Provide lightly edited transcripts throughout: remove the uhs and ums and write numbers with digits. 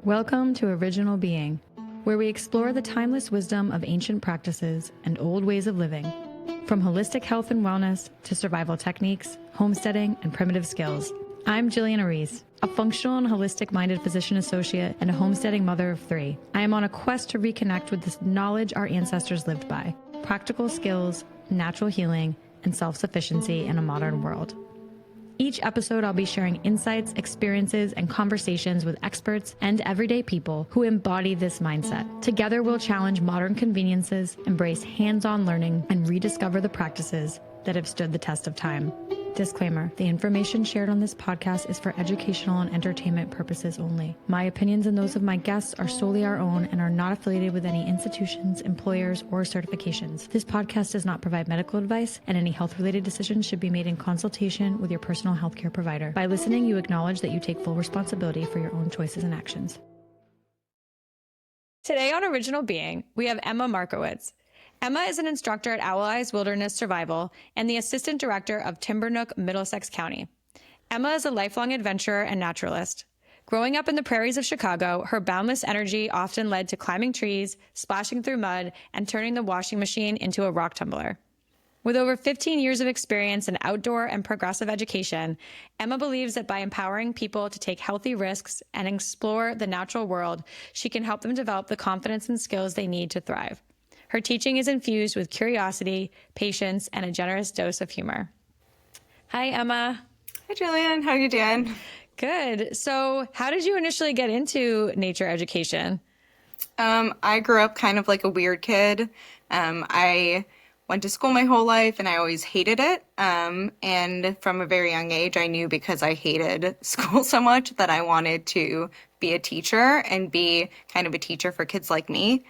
Welcome to Original Being, where we explore the timeless wisdom of ancient practices and old ways of living, from holistic health and wellness to survival techniques, homesteading, and primitive skills. I'm Jillian Erice, a functional and holistic-minded physician associate and a homesteading mother of 3. I am on a quest to reconnect with this knowledge our ancestors lived by, practical skills, natural healing, and self-sufficiency in a modern world. Each episode, I'll be sharing insights, experiences, and conversations with experts and everyday people who embody this mindset. Together, we'll challenge modern conveniences, embrace hands-on learning, and rediscover the practices that have stood the test of time. Disclaimer, the information shared on this podcast is for educational and entertainment purposes only. My opinions and those of my guests are solely our own and are not affiliated with any institutions, employers, or certifications. This podcast does not provide medical advice, and any health-related decisions should be made in consultation with your personal healthcare provider. By listening, you acknowledge that you take full responsibility for your own choices and actions. Today on Original Being, we have Emma Markowitz. Emma is an instructor at Owl Eyes Wilderness Survival and the assistant director of Timber Nook Middlesex County. Emma is a lifelong adventurer and naturalist. Growing up in the prairies of Chicago, her boundless energy often led to climbing trees, splashing through mud, and turning the washing machine into a rock tumbler. With over 15 years of experience in outdoor and progressive education, Emma believes that by empowering people to take healthy risks and explore the natural world, she can help them develop the confidence and skills they need to thrive. Her teaching is infused with curiosity, patience, and a generous dose of humor. Hi, Emma. Hi, Jillian. How are you doing? Good. So how did you initially get into nature education? I grew up kind of like a weird kid. I went to school my whole life and I always hated it. And from a very young age, I knew because I hated school so much that I wanted to be a teacher and be kind of a teacher for kids like me.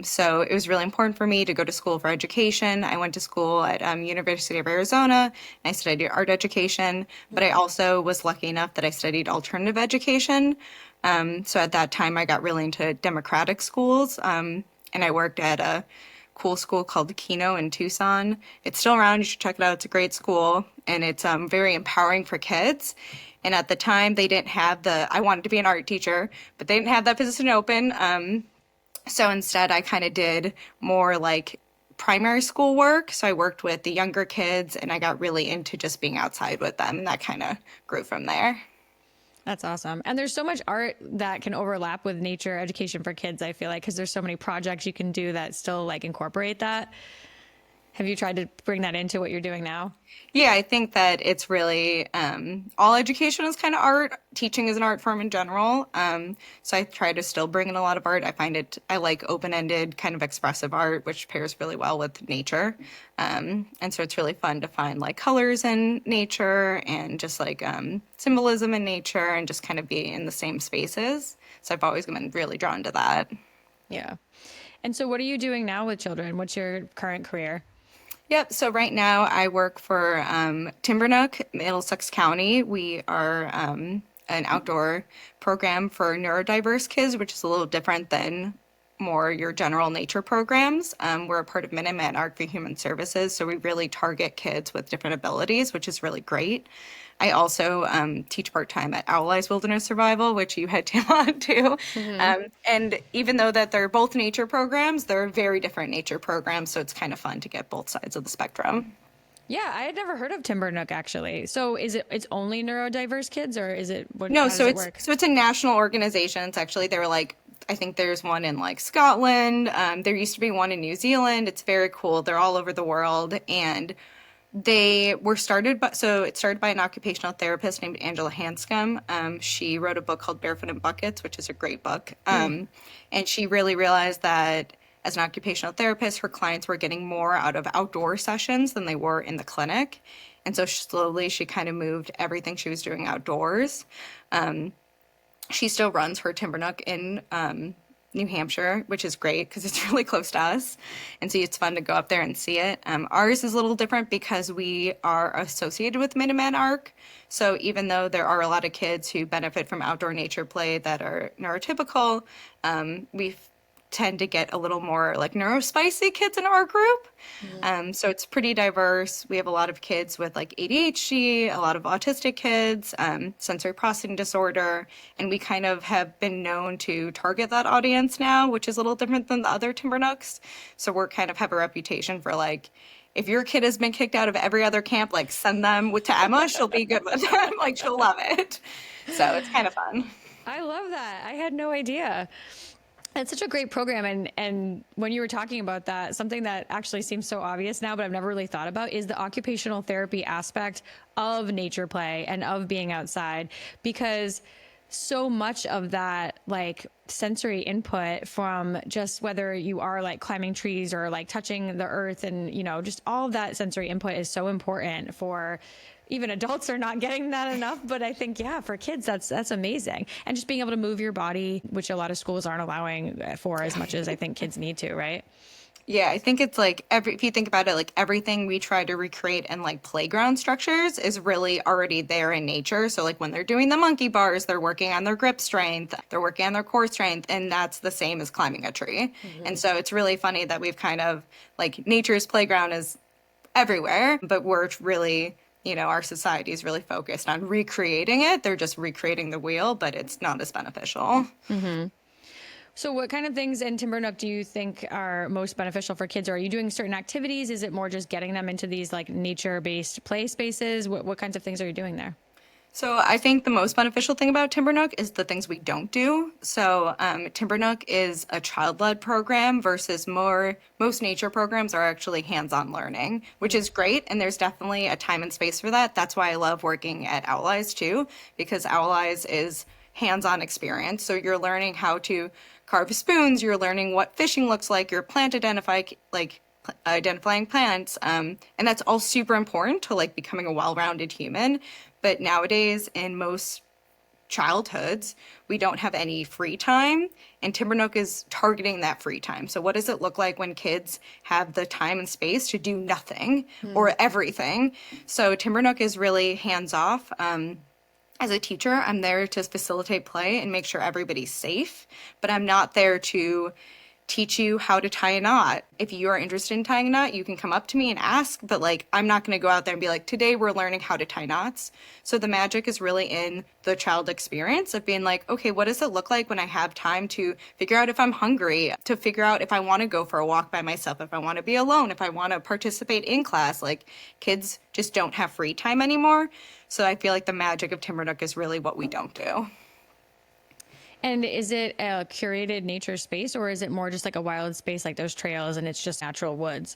So it was really important for me to go to school for education. I went to school at University of Arizona, and I studied art education, but I also was lucky enough that I studied alternative education. So at that time, I got really into democratic schools, and I worked at a cool school called Kino in Tucson. It's still around. You should check it out. It's a great school, and it's very empowering for kids. And at the time, they didn't have I wanted to be an art teacher, but they didn't have that position open. So instead, I kind of did more like primary school work. So I worked with the younger kids and I got really into just being outside with them. And that kind of grew from there. That's awesome. And there's so much art that can overlap with nature education for kids, I feel like, because there's so many projects you can do that still like incorporate that. Have you tried to bring that into what you're doing now? Yeah, I think that it's really, all education is kind of art. Teaching is an art form in general. So I try to still bring in a lot of art. I like open-ended kind of expressive art, which pairs really well with nature. And so it's really fun to find like colors in nature and just like symbolism in nature and just kind of be in the same spaces. So I've always been really drawn to that. Yeah. And so what are you doing now with children? What's your current career? Yep. So right now I work for Timber Nook Middlesex County. We are an outdoor program for neurodiverse kids, which is a little different than more your general nature programs. We're a part of Minuteman Art for Human Services, so we really target kids with different abilities, which is really great. I also teach part-time at Owl Eyes Wilderness Survival, which you had Tim on too. Mm-hmm. And even though that they're both nature programs, they're very different nature programs, so it's kind of fun to get both sides of the spectrum. Yeah, I had never heard of Timber Nook actually. So it's only neurodiverse kids, or is it what? No, how so does it work? it's a national organization. It's actually I think there's one in like Scotland. There used to be one in New Zealand. It's very cool. They're all over the world, and it started by an occupational therapist named Angela Hanscom. She wrote a book called Barefoot in Buckets, which is a great book. And she really realized that as an occupational therapist, her clients were getting more out of outdoor sessions than they were in the clinic. And so slowly she kind of moved everything she was doing outdoors. She still runs her Timber Nook in New Hampshire, which is great because it's really close to us. And so it's fun to go up there and see it. Ours is a little different because we are associated with Minuteman ARC. So even though there are a lot of kids who benefit from outdoor nature play that are neurotypical, we've tend to get a little more like neurospicy kids in our group. So it's pretty diverse. We have a lot of kids with like ADHD, a lot of autistic kids, sensory processing disorder, and we kind of have been known to target that audience now, which is a little different than the other Timber Nooks. So we're kind of have a reputation for like, if your kid has been kicked out of every other camp, like send them to Emma. She'll be good with them. Like she'll love it. So it's kind of fun. I love that. I had no idea. It's such a great program. And when you were talking about that, something that actually seems so obvious now, but I've never really thought about, is the occupational therapy aspect of nature play and of being outside, because so much of that like sensory input from just whether you are like climbing trees or like touching the earth and, you know, just all of that sensory input is so important. For even adults are not getting that enough, but I think, yeah, for kids, that's amazing. And just being able to move your body, which a lot of schools aren't allowing for as much as I think kids need to, right? Yeah, I think it's like if you think about it, like everything we try to recreate in like playground structures is really already there in nature. So like when they're doing the monkey bars, they're working on their grip strength, they're working on their core strength, and that's the same as climbing a tree. And so it's really funny that we've kind of like nature's playground is everywhere, but we're really, you know, our society is really focused on recreating it. They're just recreating the wheel, but it's not as beneficial. So what kind of things in Timber Nook do you think are most beneficial for kids? Or are you doing certain activities? Is it more just getting them into these like nature-based play spaces? What kinds of things are you doing there? So I think the most beneficial thing about Timber Nook is the things we don't do. So Timber Nook is a child-led program versus most nature programs are actually hands-on learning, which is great. And there's definitely a time and space for that. That's why I love working at Owl Eyes too, because Owl Eyes is hands-on experience. So you're learning how to carve spoons, you're learning what fishing looks like, you're identifying plants, and that's all super important to like becoming a well-rounded human. But nowadays in most childhoods, we don't have any free time, and Timber Nook is targeting that free time. So what does it look like when kids have the time and space to do nothing or everything? So Timber Nook is really hands-off. As a teacher, I'm there to facilitate play and make sure everybody's safe, but I'm not there to teach you how to tie a knot. If you are interested in tying a knot, you can come up to me and ask, but like, I'm not going to go out there and be like, today we're learning how to tie knots. So the magic is really in the child experience of being like, okay, what does it look like when I have time to figure out if I'm hungry, to figure out if I want to go for a walk by myself, if I want to be alone, if I want to participate in class. Like kids just don't have free time anymore. So I feel like the magic of Timber Nook is really what we don't do. And is it a curated nature space, or is it more just like a wild space like those trails and it's just natural woods?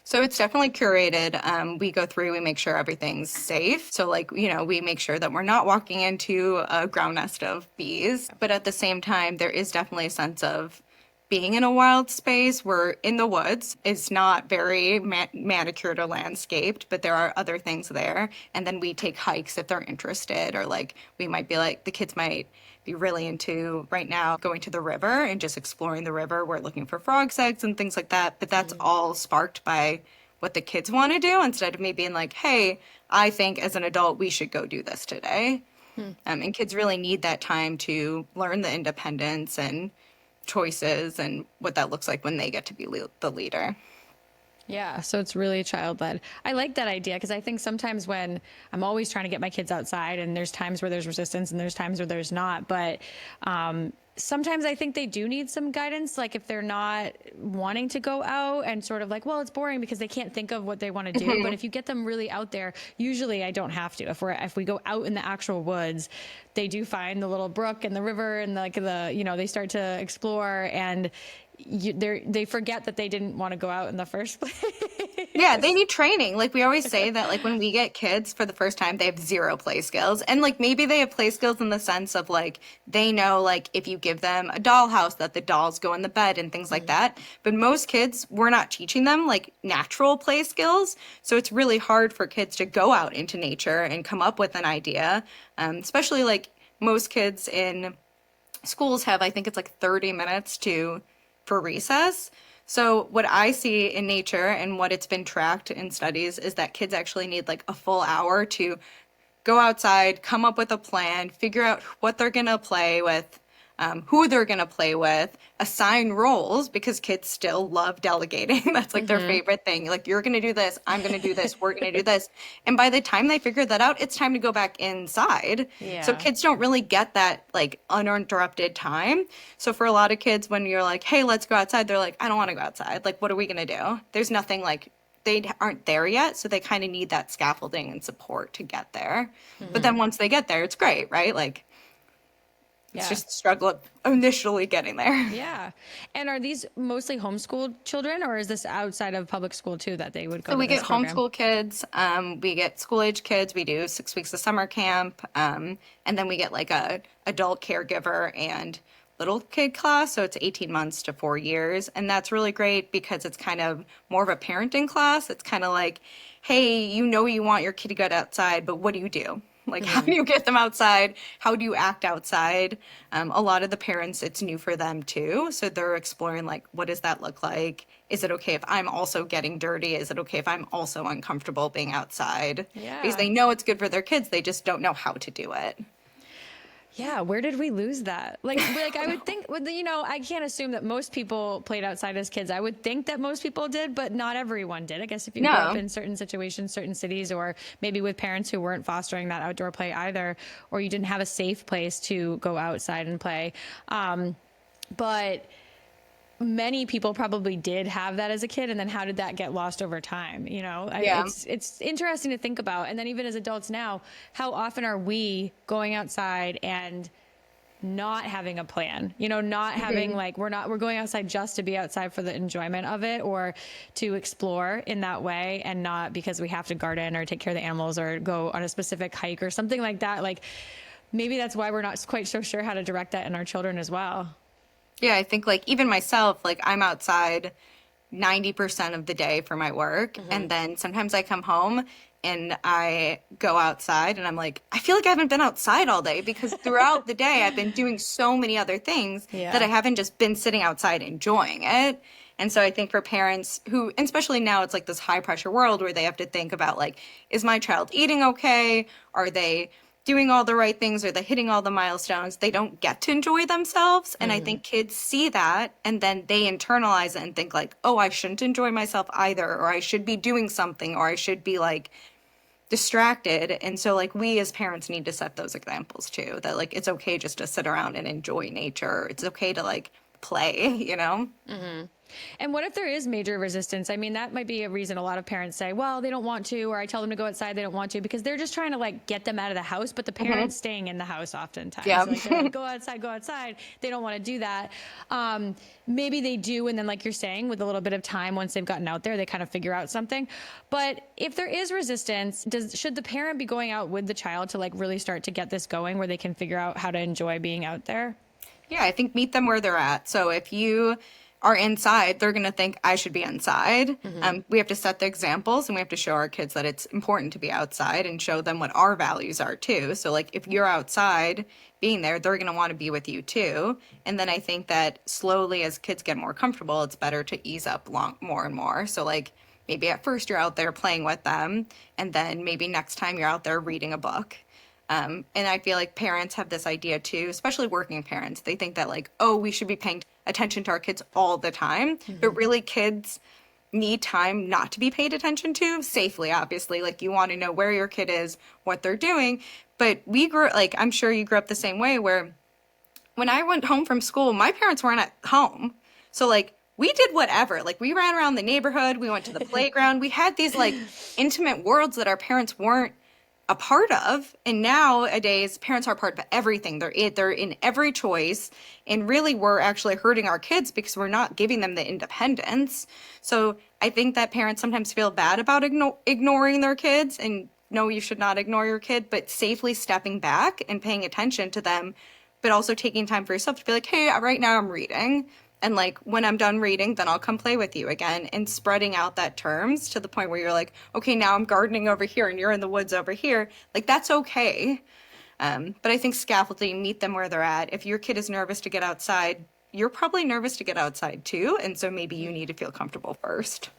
So it's definitely curated. We go through, we make sure everything's safe. So like, you know, we make sure that we're not walking into a ground nest of bees. But at the same time, there is definitely a sense of being in a wild space. We're in the woods. It's not very manicured or landscaped, but there are other things there. And then we take hikes if they're interested, or like we might be like, the kids might be really into right now going to the river and just exploring the river. We're looking for frogs' eggs and things like that. But that's all sparked by what the kids want to do, instead of me being like, hey, I think as an adult we should go do this today. And kids really need that time to learn the independence and choices and what that looks like when they get to be the leader. Yeah, so it's really child-led. I like that idea, because I think sometimes when I'm always trying to get my kids outside, and there's times where there's resistance and there's times where there's not, but sometimes I think they do need some guidance, like if they're not wanting to go out and sort of like, well, it's boring because they can't think of what they want to do. But if you get them really out there, usually I don't have to. If we go out in the actual woods, they do find the little brook and the river and like they start to explore, and they forget that they didn't want to go out in the first place. Yeah, they need training. Like we always say that like when we get kids for the first time, they have zero play skills. And like maybe they have play skills in the sense of like they know like if you give them a dollhouse that the dolls go in the bed and things like that. But most kids, we're not teaching them like natural play skills. So it's really hard for kids to go out into nature and come up with an idea. Especially like most kids in schools have, I think it's like 30 minutes for recess. So what I see in nature and what it's been tracked in studies is that kids actually need like a full hour to go outside, come up with a plan, figure out what they're going to play with, who they're going to play with, assign roles because kids still love delegating. That's like their favorite thing. Like, you're going to do this, I'm going to do this, we're going to do this. And by the time they figure that out, it's time to go back inside. So Yeah. kids don't really get that like uninterrupted time. So for a lot of kids, when you're like, hey, let's go outside, they're like, I don't want to go outside. Like, what are we going to do? There's nothing like they aren't there yet. So they kind of need that scaffolding and support to get there. But then once they get there, it's great, right? Like, it's Yeah. just a struggle of initially getting there. Yeah. And are these mostly homeschooled children, or is this outside of public school too that they would go So to we this get program? homeschool kids, we get school age kids, we do 6 weeks of summer camp, and then we get like a adult caregiver and little kid class. So it's 18 months to 4 years. And that's really great because it's kind of more of a parenting class. It's kind of like, hey, you know you want your kid to get outside, but what do you do? Like, how do you get them outside? How do you act outside? A lot of the parents, it's new for them too. So they're exploring, like, what does that look like? Is it okay if I'm also getting dirty? Is it okay if I'm also uncomfortable being outside? Because Yeah. they know it's good for their kids. They just don't know how to do it. Yeah, where did we lose that? Like I would think, you know, I can't assume that most people played outside as kids. I would think that most people did, but not everyone did. I guess if you grew up No. in certain situations, certain cities, or maybe with parents who weren't fostering that outdoor play either, or you didn't have a safe place to go outside and play. But many people probably did have that as a kid, and then how did that get lost over time? You know, Yeah. it's interesting to think about. And then even as adults now, how often are we going outside and not having a plan? You know, not having like we're going outside just to be outside for the enjoyment of it, or to explore in that way, and not because we have to garden or take care of the animals or go on a specific hike or something like that. Like, maybe that's why we're not quite so sure how to direct that in our children as well. Yeah, I think like even myself, like I'm outside 90% of the day for my work. And then sometimes I come home and I go outside and I'm like, I feel like I haven't been outside all day because throughout the day I've been doing so many other things Yeah. that I haven't just been sitting outside enjoying it. And so I think for parents who, and especially now it's like this high pressure world where they have to think about like, is my child eating okay? Are they doing all the right things? Are they hitting all the milestones? They don't get to enjoy themselves. And I think kids see that and then they internalize it and think like, oh, I shouldn't enjoy myself either, or I should be doing something, or I should be like distracted. And so like we as parents need to set those examples too, that like it's okay just to sit around and enjoy nature. It's okay to like play, you know? And what if there is major resistance? I mean, that might be a reason a lot of parents say, well, they don't want to, or I tell them to go outside, they don't want to, because they're just trying to like get them out of the house, but the parents staying in the house oftentimes. Yeah. Like, they're like, go outside, go outside. They don't want to do that. Maybe they do. And then like you're saying, with a little bit of time, once they've gotten out there, they kind of figure out something. But if there is resistance, should the parent be going out with the child to like really start to get this going where they can figure out how to enjoy being out there? Yeah, I think meet them where they're at. So if you are inside, they're going to think I should be inside. We have to set the examples and we have to show our kids that it's important to be outside and show them what our values are too. So like if you're outside being there, they're going to want to be with you too. And then I think that slowly as kids get more comfortable, it's better to ease up more and more. So like maybe at first you're out there playing with them, and then maybe next time you're out there reading a book. And I feel like parents have this idea too, especially working parents. They think that like, oh, we should be paying attention to our kids all the time. But really kids need time not to be paid attention to safely, obviously. Like you want to know where your kid is, what they're doing. But we grew, like, I'm sure you grew up the same way where when I went home from school, my parents weren't at home. So like we did whatever. Like we ran around the neighborhood, we went to the playground. We had these like intimate worlds that our parents weren't a part of. And nowadays parents are part of everything. They're in every choice, and really we're actually hurting our kids because we're not giving them the independence. So I think that parents sometimes feel bad about ignoring their kids, and no, you should not ignore your kid, but safely stepping back and paying attention to them, but also taking time for yourself to be like, hey, right now I'm reading. And like when I'm done reading, then I'll come play with you again, and spreading out that terms to the point where you're like, okay, now I'm gardening over here and you're in the woods over here. Like that's okay. But I think scaffolding, meet them where they're at. If your kid is nervous to get outside, you're probably nervous to get outside too. And so maybe you need to feel comfortable first.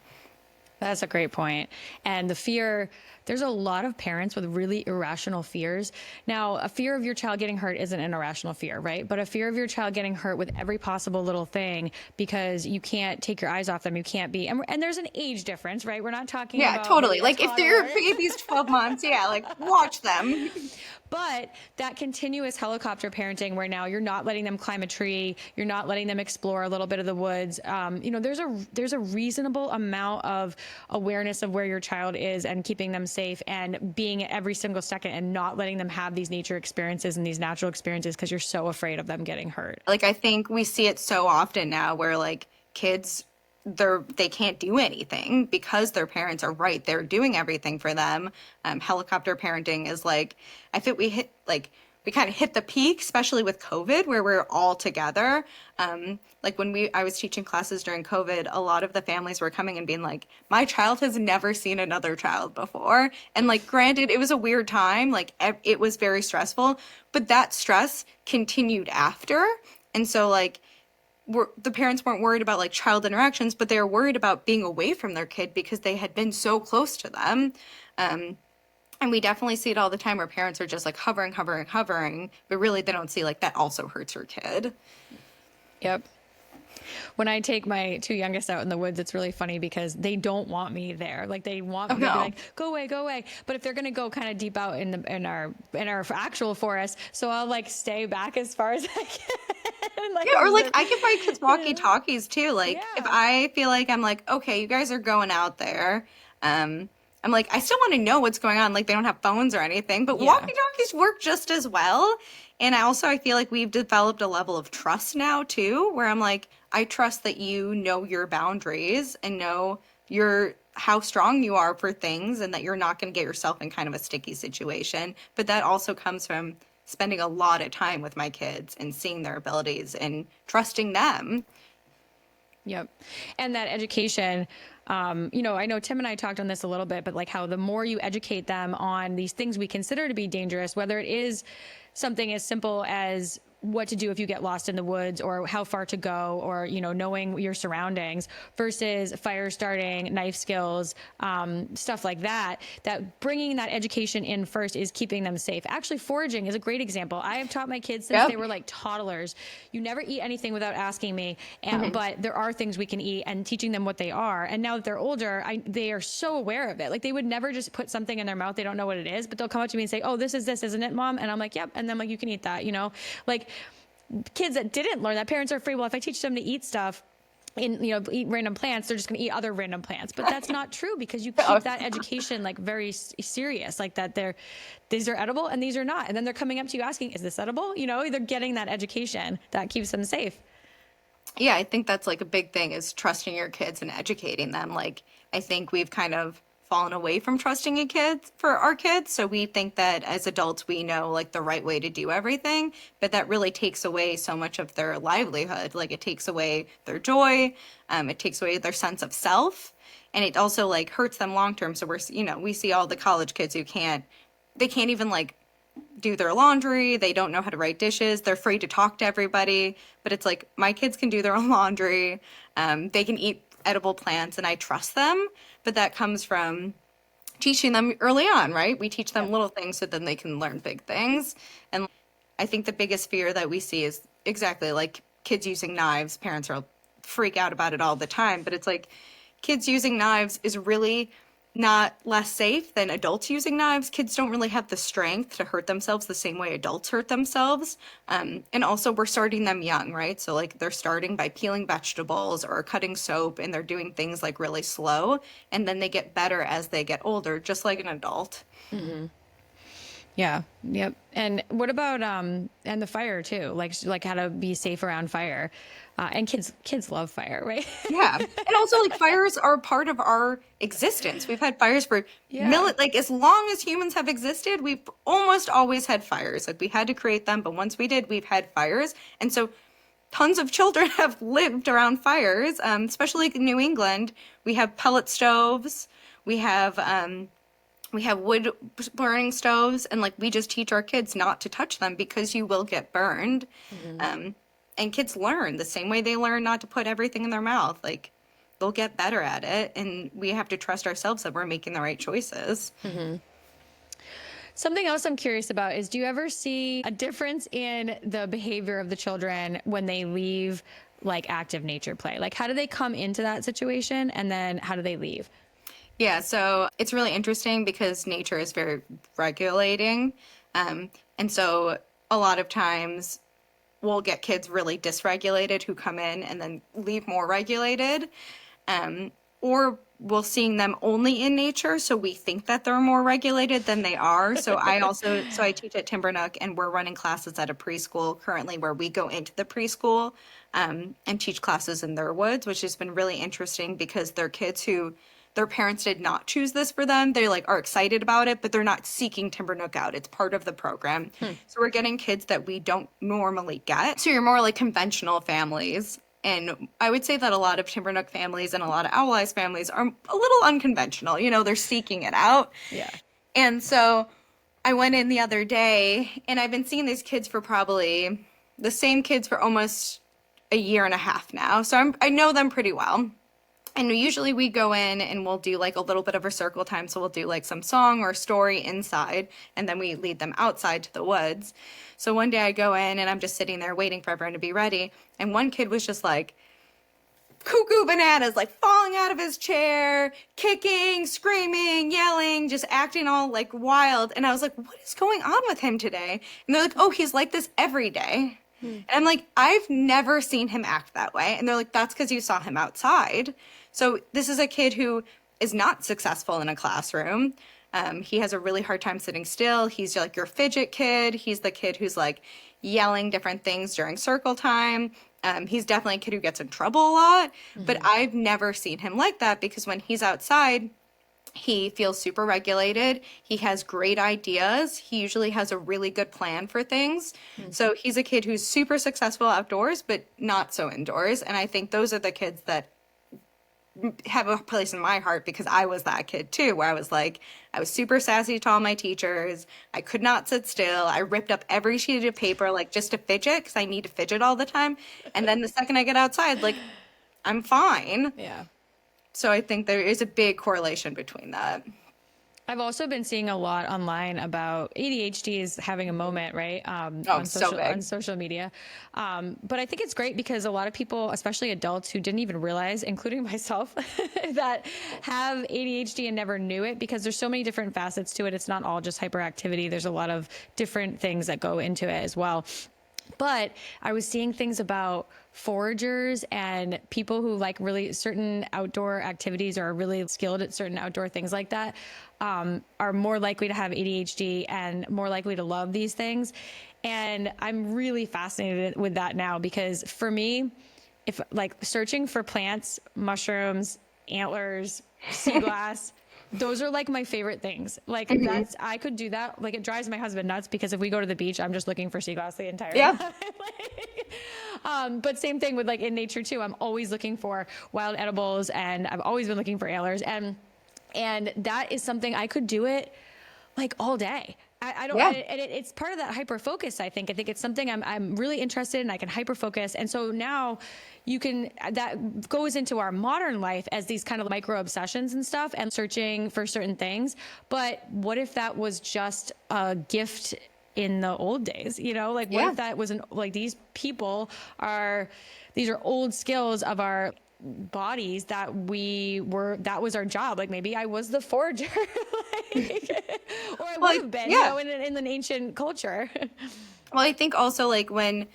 That's a great point. And the fear There's a lot of parents with really irrational fears. Now, a fear of your child getting hurt isn't an irrational fear, right? But a fear of your child getting hurt with every possible little thing because you can't take your eyes off them, you can't be, and there's an age difference, right? We're not talking Yeah, about totally. maybe a Like if your toddler. baby's 12 months, yeah, like watch them. But that continuous helicopter parenting where now you're not letting them climb a tree, you're not letting them explore a little bit of the woods. There's a reasonable amount of awareness of where your child is and keeping them safe and being at every single second and not letting them have these nature experiences and these natural experiences because you're so afraid of them getting hurt. Like I think we see it so often now where like kids they can't do anything because their parents are right. They're doing everything for them. Helicopter parenting is like, I think we kind of hit the peak, especially with COVID, where we're all together. Like when I was teaching classes during COVID, a lot of the families were coming and being like, my child has never seen another child before. And like, granted, it was a weird time. Like it was very stressful, but that stress continued after. And so like, the parents weren't worried about like child interactions, but they were worried about being away from their kid because they had been so close to them. And we definitely see it all the time where parents are just like hovering, but really they don't see like that also hurts your kid. Yep. When I take my two youngest out in the woods, it's really funny because they don't want me there. Like they want me to be like, go away, go away. But if they're going to go kind of deep out in our actual forest, so I'll like stay back as far as I can. Like, yeah, or like I can buy kids walkie-talkies too. Like if I feel like I'm like, okay, you guys are going out there. I'm like, I still want to know what's going on. Like they don't have phones or anything, but walkie-talkies work just as well. And I feel like we've developed a level of trust now too, where I'm like, I trust that you know your boundaries and know how strong you are for things and that you're not going to get yourself in kind of a sticky situation. But that also comes from spending a lot of time with my kids and seeing their abilities and trusting them. Yep. And that education, I know Tim and I talked on this a little bit, but like how the more you educate them on these things we consider to be dangerous, whether it is something as simple as what to do if you get lost in the woods or how far to go or, knowing your surroundings versus fire starting, knife skills, stuff like that bringing that education in first is keeping them safe. Actually, foraging is a great example. I have taught my kids since they were like toddlers. You never eat anything without asking me, but there are things we can eat and teaching them what they are. And now that they're older, they are so aware of it. Like they would never just put something in their mouth. They don't know what it is, but they'll come up to me and say, oh, this, isn't it, Mom? And I'm like, yep. And then like, you can eat that, like kids that didn't learn that, parents are afraid, well, if I teach them to eat stuff eat random plants, they're just going to eat other random plants. But that's not true because you keep that education like very serious, like that these are edible and these are not. And then they're coming up to you asking, is this edible? They're getting that education that keeps them safe. Yeah, I think that's like a big thing is trusting your kids and educating them. Like I think we've kind of fallen away from trusting our kids. So we think that as adults, we know like the right way to do everything, but that really takes away so much of their livelihood. Like it takes away their joy. It takes away their sense of self. And it also like hurts them long-term. So we see all the college kids who can't even like do their laundry. They don't know how to write dishes. They're afraid to talk to everybody, but it's like my kids can do their own laundry. They can eat edible plants and I trust them, but that comes from teaching them early on, right? We teach them little things so then they can learn big things. And I think the biggest fear that we see is exactly like kids using knives. Parents are freak out about it all the time, but it's like kids using knives is really not less safe than adults using knives. Kids don't really have the strength to hurt themselves the same way adults hurt themselves. And also we're starting them young, right? So like they're starting by peeling vegetables or cutting soap and they're doing things like really slow. And then they get better as they get older, just like an adult. Mm-hmm. Yeah. Yep. And what about, and the fire too, like how to be safe around fire. And kids love fire, right? Yeah. And also like fires are part of our existence. We've had fires for like as long as humans have existed, we've almost always had fires. Like we had to create them, but once we did, we've had fires. And so tons of children have lived around fires, especially in New England. We have pellet stoves. We have wood burning stoves, and like we just teach our kids not to touch them because you will get burned. Mm-hmm. And kids learn the same way they learn not to put everything in their mouth. Like they'll get better at it, and we have to trust ourselves that we're making the right choices. Mm-hmm. Something else I'm curious about is, do you ever see a difference in the behavior of the children when they leave like active nature play? Like, how do they come into that situation and then how do they leave? Yeah, so it's really interesting because nature is very regulating. And so a lot of times we'll get kids really dysregulated who come in and then leave more regulated. Or we'll seeing them only in nature, so we think that they're more regulated than they are. So I teach at Timber Nook, and we're running classes at a preschool currently where we go into the preschool and teach classes in their woods, which has been really interesting because they're kids who their parents did not choose this for them. They like are excited about it, but they're not seeking Timber Nook out. It's part of the program. So we're getting kids that we don't normally get. So you're more like conventional families. And I would say that a lot of Timber Nook families and a lot of Owl Eyes families are a little unconventional. You know, they're seeking it out. Yeah. And so I went in the other day, and I've been seeing these kids for probably the same kids for almost a year and a half now. So I know them pretty well. And usually we go in and we'll do like a little bit of a circle time. So we'll do like some song or story inside, and then we lead them outside to the woods. So one day I go in and I'm just sitting there waiting for everyone to be ready. And one kid was just like cuckoo bananas, like falling out of his chair, kicking, screaming, yelling, just acting all like wild. And I was like, what is going on with him today? And they're like, oh, he's like this every day. And I'm like, I've never seen him act that way. And they're like, that's because you saw him outside. So this is a kid who is not successful in a classroom. He has a really hard time sitting still. He's like your fidget kid. He's the kid who's like yelling different things during circle time. He's definitely a kid who gets in trouble a lot. But I've never seen him like that because when he's outside, he feels super regulated. He has great ideas. He usually has a really good plan for things. So he's a kid who's super successful outdoors, but not so indoors. And I think those are the kids that have a place in my heart because I was that kid too, where I was super sassy to all my teachers. I could not sit still. I ripped up every sheet of paper, like just to fidget because I need to fidget all the time. And then the second I get outside, like I'm fine. Yeah. So I think there is a big correlation between that. I've also been seeing a lot online about ADHD is having a moment, right? On social media. But I think it's great because a lot of people, especially adults who didn't even realize, including myself, that have ADHD and never knew it because there's so many different facets to it. It's not all just hyperactivity. There's a lot of different things that go into it as well. But I was seeing things about foragers and people who like really certain outdoor activities or are really skilled at certain outdoor things like that, are more likely to have ADHD and more likely to love these things. And I'm really fascinated with that now because for me, if like searching for plants, mushrooms, antlers, sea glass, those are like my favorite things. Like I could do that. Like it drives my husband nuts because if we go to the beach, I'm just looking for sea glass the entire time. But same thing with like in nature too. I'm always looking for wild edibles and I've always been looking for antlers and that is something I could do it like all day. I don't, and it's part of that hyper focus. I think it's something I'm really interested in. I can hyper focus. And so now that goes into our modern life as these kind of micro obsessions and stuff and searching for certain things. But what if that was just a gift in the old days, you know, like what if that was these are old skills of our bodies that that was our job. Like maybe I was the forager or I would have been, you know, in an ancient culture. Well, I think also like when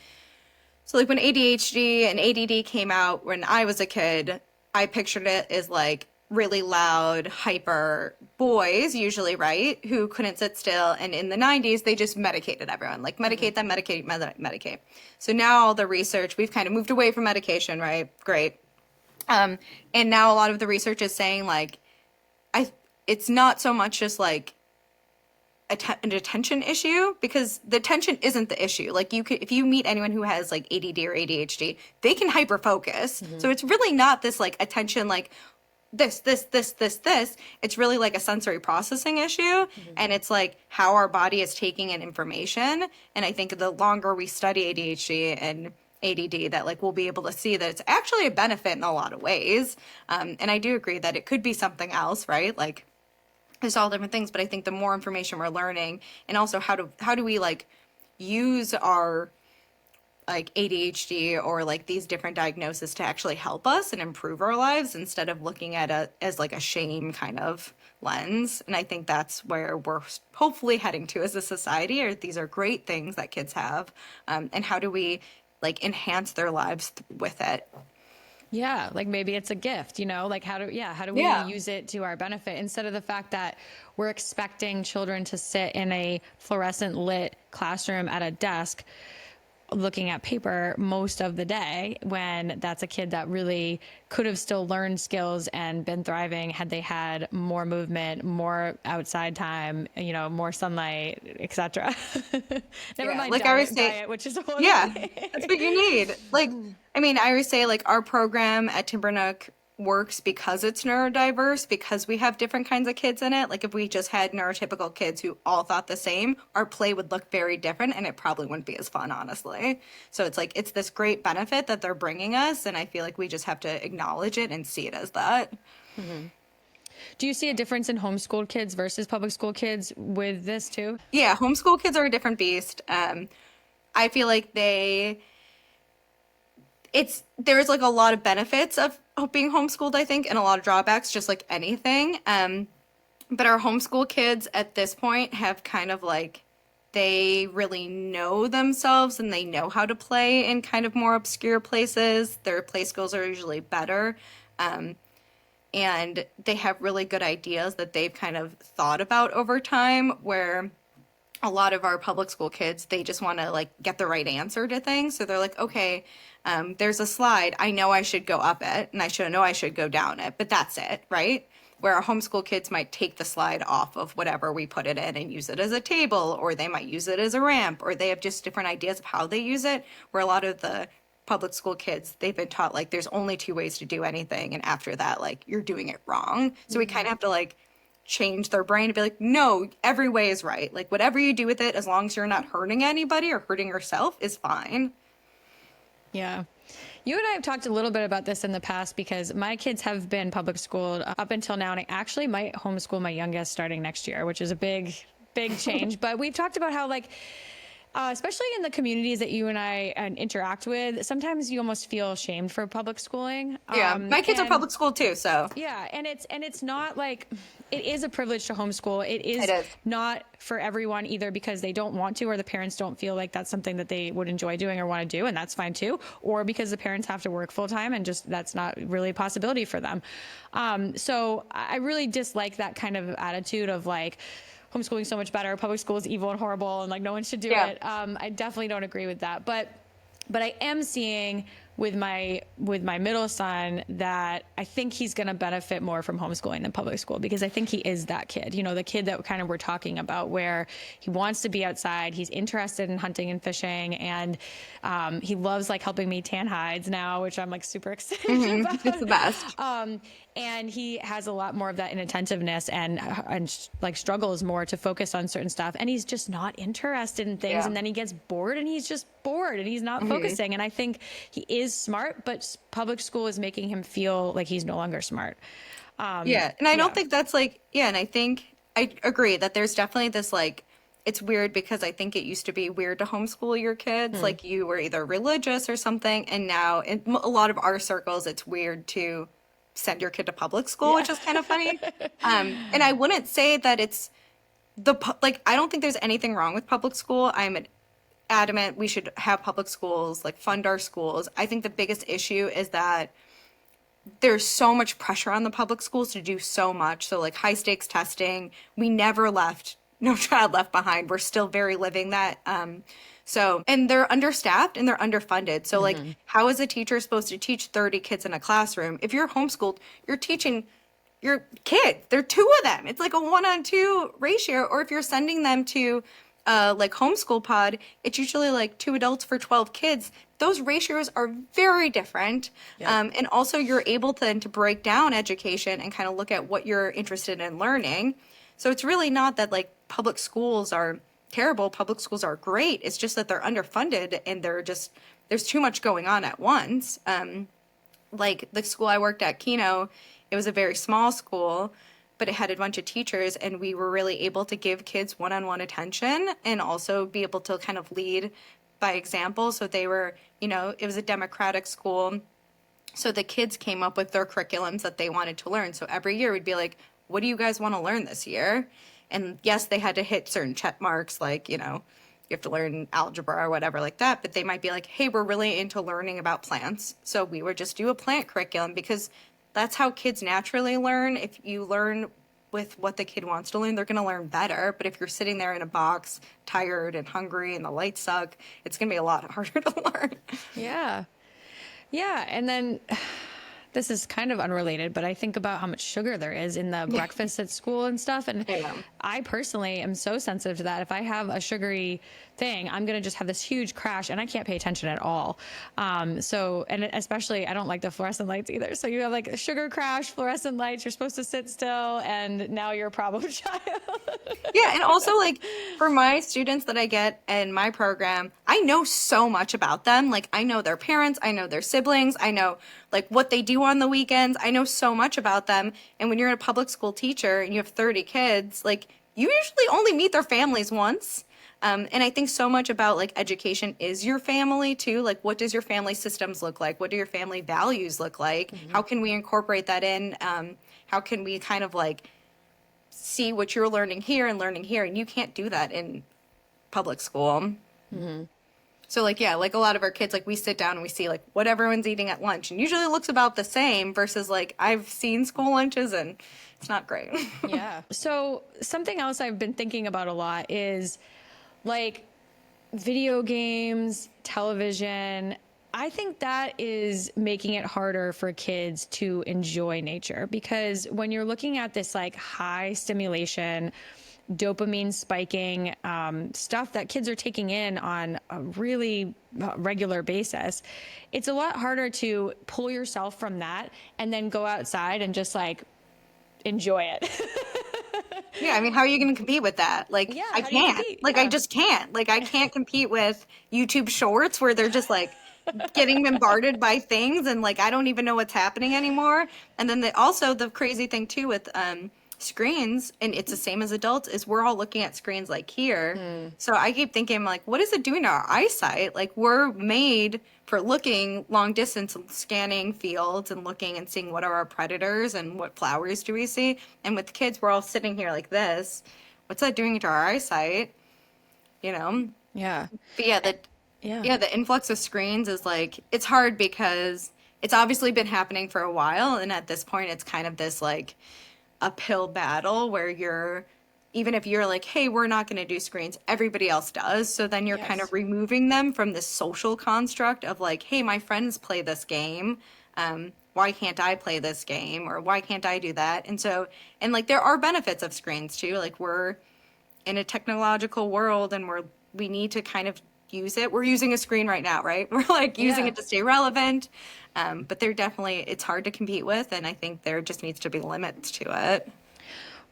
ADHD and ADD came out when I was a kid, I pictured it as like really loud, hyper boys usually, right? Who couldn't sit still. And in the 90s, they just medicated everyone, like medicate them, medicate. So now all the research, we've kind of moved away from medication, right? Great. And now a lot of the research is saying like, it's not so much just like an attention issue because the attention isn't the issue. Like if you meet anyone who has like ADD or ADHD, they can hyper focus. So it's really not this like attention, like this. It's really like a sensory processing issue. And it's like how our body is taking in information. And I think the longer we study ADHD and ADD that like we'll be able to see that it's actually a benefit in a lot of ways. And I do agree that it could be something else, right? Like there's all different things, but I think the more information we're learning, and also how do we like use our like ADHD or like these different diagnoses to actually help us and improve our lives instead of looking at it as like a shame kind of lens. And I think that's where we're hopefully heading to as a society, or these are great things that kids have. And how do we like enhance their lives with it? Yeah, like maybe it's a gift, like how do we Yeah. use it to our benefit instead of the fact that we're expecting children to sit in a fluorescent lit classroom at a desk looking at paper most of the day, when that's a kid that really could have still learned skills and been thriving had they had more movement, more outside time, more sunlight, etc. Never mind Like I always say, diet, which is a whole yeah, thing. that's what you need. Like, I mean, I always say like our program at Timber Nook works because it's neurodiverse, because we have different kinds of kids in it. Like if we just had neurotypical kids who all thought the same, our play would look very different and it probably wouldn't be as fun, honestly. So it's like, it's this great benefit that they're bringing us. And I feel like we just have to acknowledge it and see it as that. Do you see a difference in homeschooled kids versus public school kids with this too? Yeah, homeschool kids are a different beast. I feel like there's like a lot of benefits of being homeschooled, I think, and a lot of drawbacks, just like anything. But our homeschool kids at this point have kind of like, they really know themselves and they know how to play in kind of more obscure places. Their play skills are usually better. And they have really good ideas that they've kind of thought about over time, where a lot of our public school kids, they just want to like get the right answer to things. So they're like, okay, there's a slide. I know I should go up it and I should know I should go down it, but that's it, right? Where our homeschool kids might take the slide off of whatever we put it in and use it as a table, or they might use it as a ramp, or they have just different ideas of how they use it. Where a lot of the public school kids, they've been taught like there's only two ways to do anything. And after that, like you're doing it wrong. So we kind of have to like change their brain to be like, no, every way is right. Like whatever you do with it, as long as you're not hurting anybody or hurting yourself, is fine. Yeah. You and I have talked a little bit about this in the past because my kids have been public schooled up until now. And I actually might homeschool my youngest starting next year, which is a big change. But we've talked about how like, especially in the communities that you and I interact with, sometimes you almost feel shamed for public schooling. Yeah, my kids are public school too, so. Yeah, and it's not like, it is a privilege to homeschool. It is not for everyone either, because they don't want to, or the parents don't feel like that's something that they would enjoy doing or want to do, and that's fine too. Or because the parents have to work full time and just that's not really a possibility for them. So I really dislike that kind of attitude of like, homeschooling so much better, public school is evil and horrible, and like no one should do it. I definitely don't agree with that. But I am seeing with my middle son that I think he's going to benefit more from homeschooling than public school, because I think he is that kid, the kid that kind of we're talking about, where he wants to be outside, he's interested in hunting and fishing, and he loves like helping me tan hides now, which I'm like super excited about. It's the best. And he has a lot more of that inattentiveness and like struggles more to focus on certain stuff. And he's just not interested in things. Yeah. And then he gets bored and he's just bored and he's not focusing. And I think he is smart, but public school is making him feel like he's no longer smart. And I don't think that's like, and I think I agree that there's definitely this like, it's weird because I think it used to be weird to homeschool your kids. Like you were either religious or something. And now in a lot of our circles, it's weird to send your kid to public school, which is kind of funny. And I wouldn't say that it's I don't think there's anything wrong with public school. I'm adamant we should have public schools, like fund our schools. I think the biggest issue is that there's so much pressure on the public schools to do so much. So like high stakes testing, we never left, no child left behind. We're still very living that. And they're understaffed and they're underfunded. So like, how is a teacher supposed to teach 30 kids in a classroom? If you're homeschooled, you're teaching your kid. There are two of them. It's like a 1-on-2 ratio. Or if you're sending them to like homeschool pod, it's usually like 2 adults for 12 kids. Those ratios are very different. And also you're able then to break down education and kind of look at what you're interested in learning. So it's really not that like public schools are terrible. Public schools are great. It's just that they're underfunded and there's too much going on at once. Like the school I worked at, Keno, it was a very small school, but it had a bunch of teachers, and we were really able to give kids one-on-one attention and also be able to kind of lead by example. So they were, it was a democratic school. So the kids came up with their curriculums that they wanted to learn. So every year we'd be like, what do you guys want to learn this year? And yes, they had to hit certain check marks, like, you have to learn algebra or whatever like that. But they might be like, hey, we're really into learning about plants. So we would just do a plant curriculum, because that's how kids naturally learn. If you learn with what the kid wants to learn, they're going to learn better. But if you're sitting there in a box, tired and hungry, and the lights suck, it's going to be a lot harder to learn. Yeah. Yeah. And then this is kind of unrelated, but I think about how much sugar there is in the breakfast at school and stuff. And I personally am so sensitive to that. If I have a sugary thing, I'm going to just have this huge crash, and I can't pay attention at all. And especially, I don't like the fluorescent lights either. So you have like a sugar crash, fluorescent lights, you're supposed to sit still, and now you're a problem child. Yeah. And also, like, for my students that I get in my program, I know so much about them. Like, I know their parents, I know their siblings, I know like what they do on the weekends. I know so much about them. And when you're a public school teacher and you have 30 kids, like, you usually only meet their families once. And I think so much about like education is your family too. Like, what does your family systems look like? What do your family values look like? Mm-hmm. How can we incorporate that in? How can we kind of like see what you're learning here? And you can't do that in public school. Mm-hmm. So like, yeah, like a lot of our kids, like we sit down and we see like what everyone's eating at lunch, and usually it looks about the same, versus like I've seen school lunches and it's not great. Yeah. So something else I've been thinking about a lot is like video games, television. I think that is making it harder for kids to enjoy nature, because when you're looking at this like high stimulation, dopamine spiking stuff that kids are taking in on a really regular basis, it's a lot harder to pull yourself from that and then go outside and just like enjoy it. Yeah, I mean, how are you going to compete with that? Like, Yeah, I can't. Like, I just can't. Like, I can't compete with YouTube shorts where they're just like getting bombarded by things, and like I don't even know what's happening anymore. And then also the crazy thing too with screens, and it's the same as adults, is we're all looking at screens like here. So I keep thinking, like, what is it doing to our eyesight? Like, we're made for looking long distance and scanning fields and looking and seeing what are our predators and what flowers do we see. And with kids, we're all sitting here like this. What's that doing to our eyesight? Yeah. But the influx of screens is like, it's hard because it's obviously been happening for a while, and at this point it's kind of this like uphill battle where even if you're like, hey, we're not going to do screens, everybody else does. So then you're kind of removing them from this social construct of like, hey, my friends play this game. Why can't I play this game? Or why can't I do that? And like, there are benefits of screens too. Like, we're in a technological world, and we need to kind of use it. We're using a screen right now, right? We're like using it to stay relevant. But it's hard to compete with. And I think there just needs to be limits to it.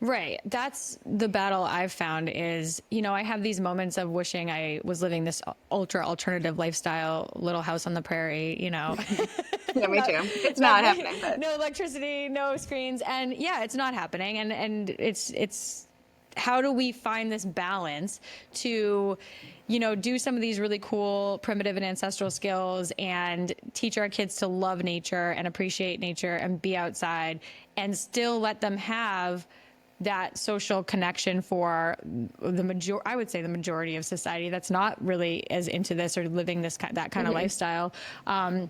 Right. That's the battle I've found is, I have these moments of wishing I was living this ultra alternative lifestyle, little house on the prairie, Yeah, me too. It's not happening. But. No electricity, no screens. And yeah, it's not happening. And it's how do we find this balance to, do some of these really cool primitive and ancestral skills and teach our kids to love nature and appreciate nature and be outside, and still let them have that social connection for I would say the majority of society that's not really as into this or living that kind of lifestyle, and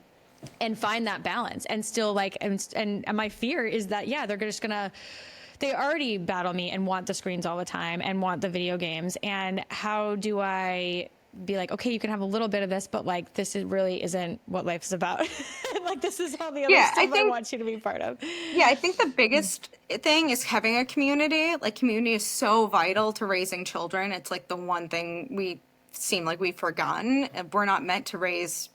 find that balance and still like, and my fear is that, they already battle me and want the screens all the time and want the video games. And how do I be like, okay, you can have a little bit of this, but like, really isn't what life is about. Like, this is all the other stuff I want you to be part of. Yeah, I think the biggest thing is having a community. Like, community is so vital to raising children. It's like the one thing we seem like we've forgotten. We're not meant to raise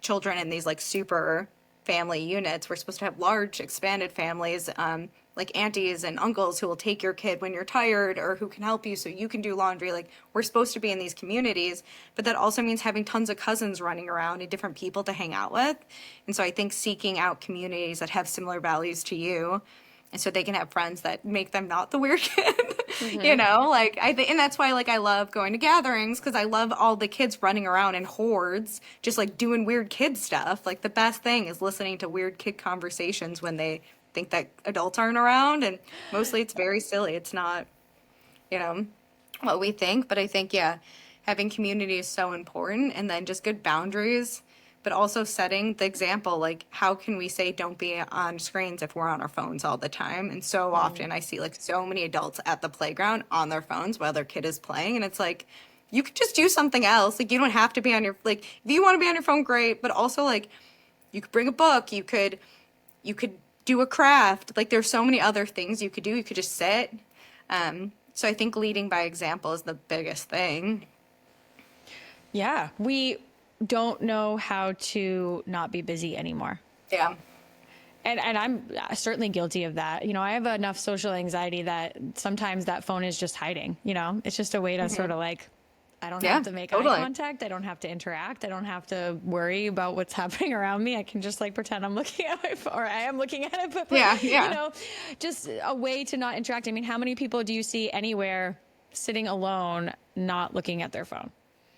children in these like super family units. We're supposed to have large expanded families, like aunties and uncles who will take your kid when you're tired, or who can help you so you can do laundry. Like, we're supposed to be in these communities, but that also means having tons of cousins running around and different people to hang out with. And so I think seeking out communities that have similar values to you and so they can have friends that make them not the weird kid. You know, like I think, and that's why like I love going to gatherings, because I love all the kids running around in hordes, just like doing weird kid stuff. Like the best thing is listening to weird kid conversations when they think that adults aren't around, and mostly it's very silly. It's not, you know, what we think, but I think, yeah, having community is so important, and then just good boundaries, but also setting the example. Like, how can we say don't be on screens if we're on our phones all the time? And so often I see like so many adults at the playground on their phones while their kid is playing, and it's like, you could just do something else. Like, you don't have to be on your, like, if you want to be on your phone, great, but also like, you could bring a book, you could do a craft. Like, there's so many other things you could do. You could just sit. So I think leading by example is the biggest thing. Yeah, we don't know how to not be busy anymore. Yeah. And I'm certainly guilty of that. You know, I have enough social anxiety that sometimes that phone is just hiding, you know, it's just a way to sort of like, I don't have to make eye contact. I don't have to interact. I don't have to worry about what's happening around me. I can just like pretend I'm looking at my phone, or I am looking at it, but you know, just a way to not interact. I mean, how many people do you see anywhere sitting alone, not looking at their phone?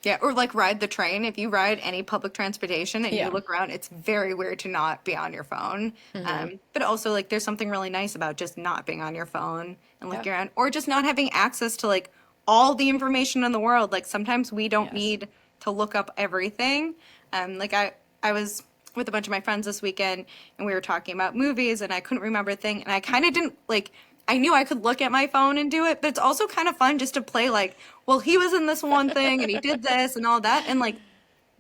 Yeah, or like ride the train. If you ride any public transportation and you look around, it's very weird to not be on your phone. But also, like, there's something really nice about just not being on your phone and looking around, or just not having access to like all the information in the world. Like, sometimes we don't need to look up everything. Like I was with a bunch of my friends this weekend, and we were talking about movies, and I couldn't remember a thing, and I kind of didn't like. I knew I could look at my phone and do it, but it's also kind of fun just to play like, well, he was in this one thing and he did this and all that. And like,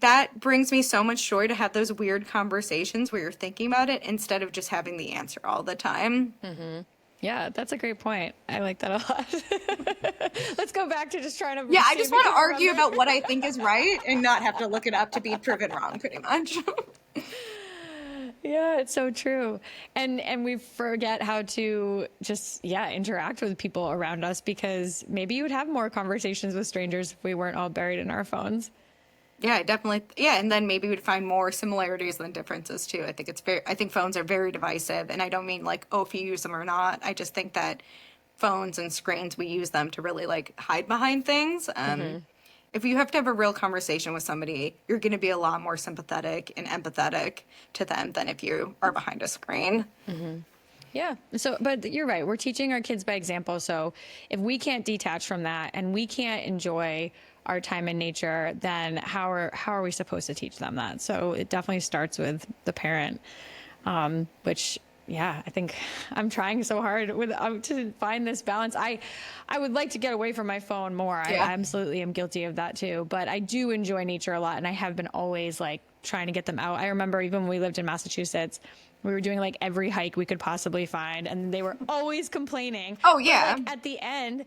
that brings me so much joy to have those weird conversations where you're thinking about it instead of just having the answer all the time. Yeah, that's a great point. I like that a lot. Let's go back to just trying to. Yeah, I just want to argue about what I think is right and not have to look it up to be proven wrong, pretty much. Yeah, it's so true. And we forget how to just, interact with people around us, because maybe you would have more conversations with strangers if we weren't all buried in our phones. Yeah, definitely. Yeah, and then maybe we'd find more similarities than differences too. I think phones are very divisive, and I don't mean like, oh, if you use them or not. I just think that phones and screens, we use them to really like hide behind things. If you have to have a real conversation with somebody, you're going to be a lot more sympathetic and empathetic to them than if you are behind a screen. Yeah. So, but you're right. We're teaching our kids by example. So if we can't detach from that and we can't enjoy our time in nature, then how are we supposed to teach them that? So it definitely starts with the parent, which, I think I'm trying so hard to find this balance. I would like to get away from my phone more. I absolutely am guilty of that too. But I do enjoy nature a lot, and I have been always like trying to get them out. I remember even when we lived in Massachusetts, we were doing like every hike we could possibly find, and they were always complaining. Oh yeah. But, like, at the end,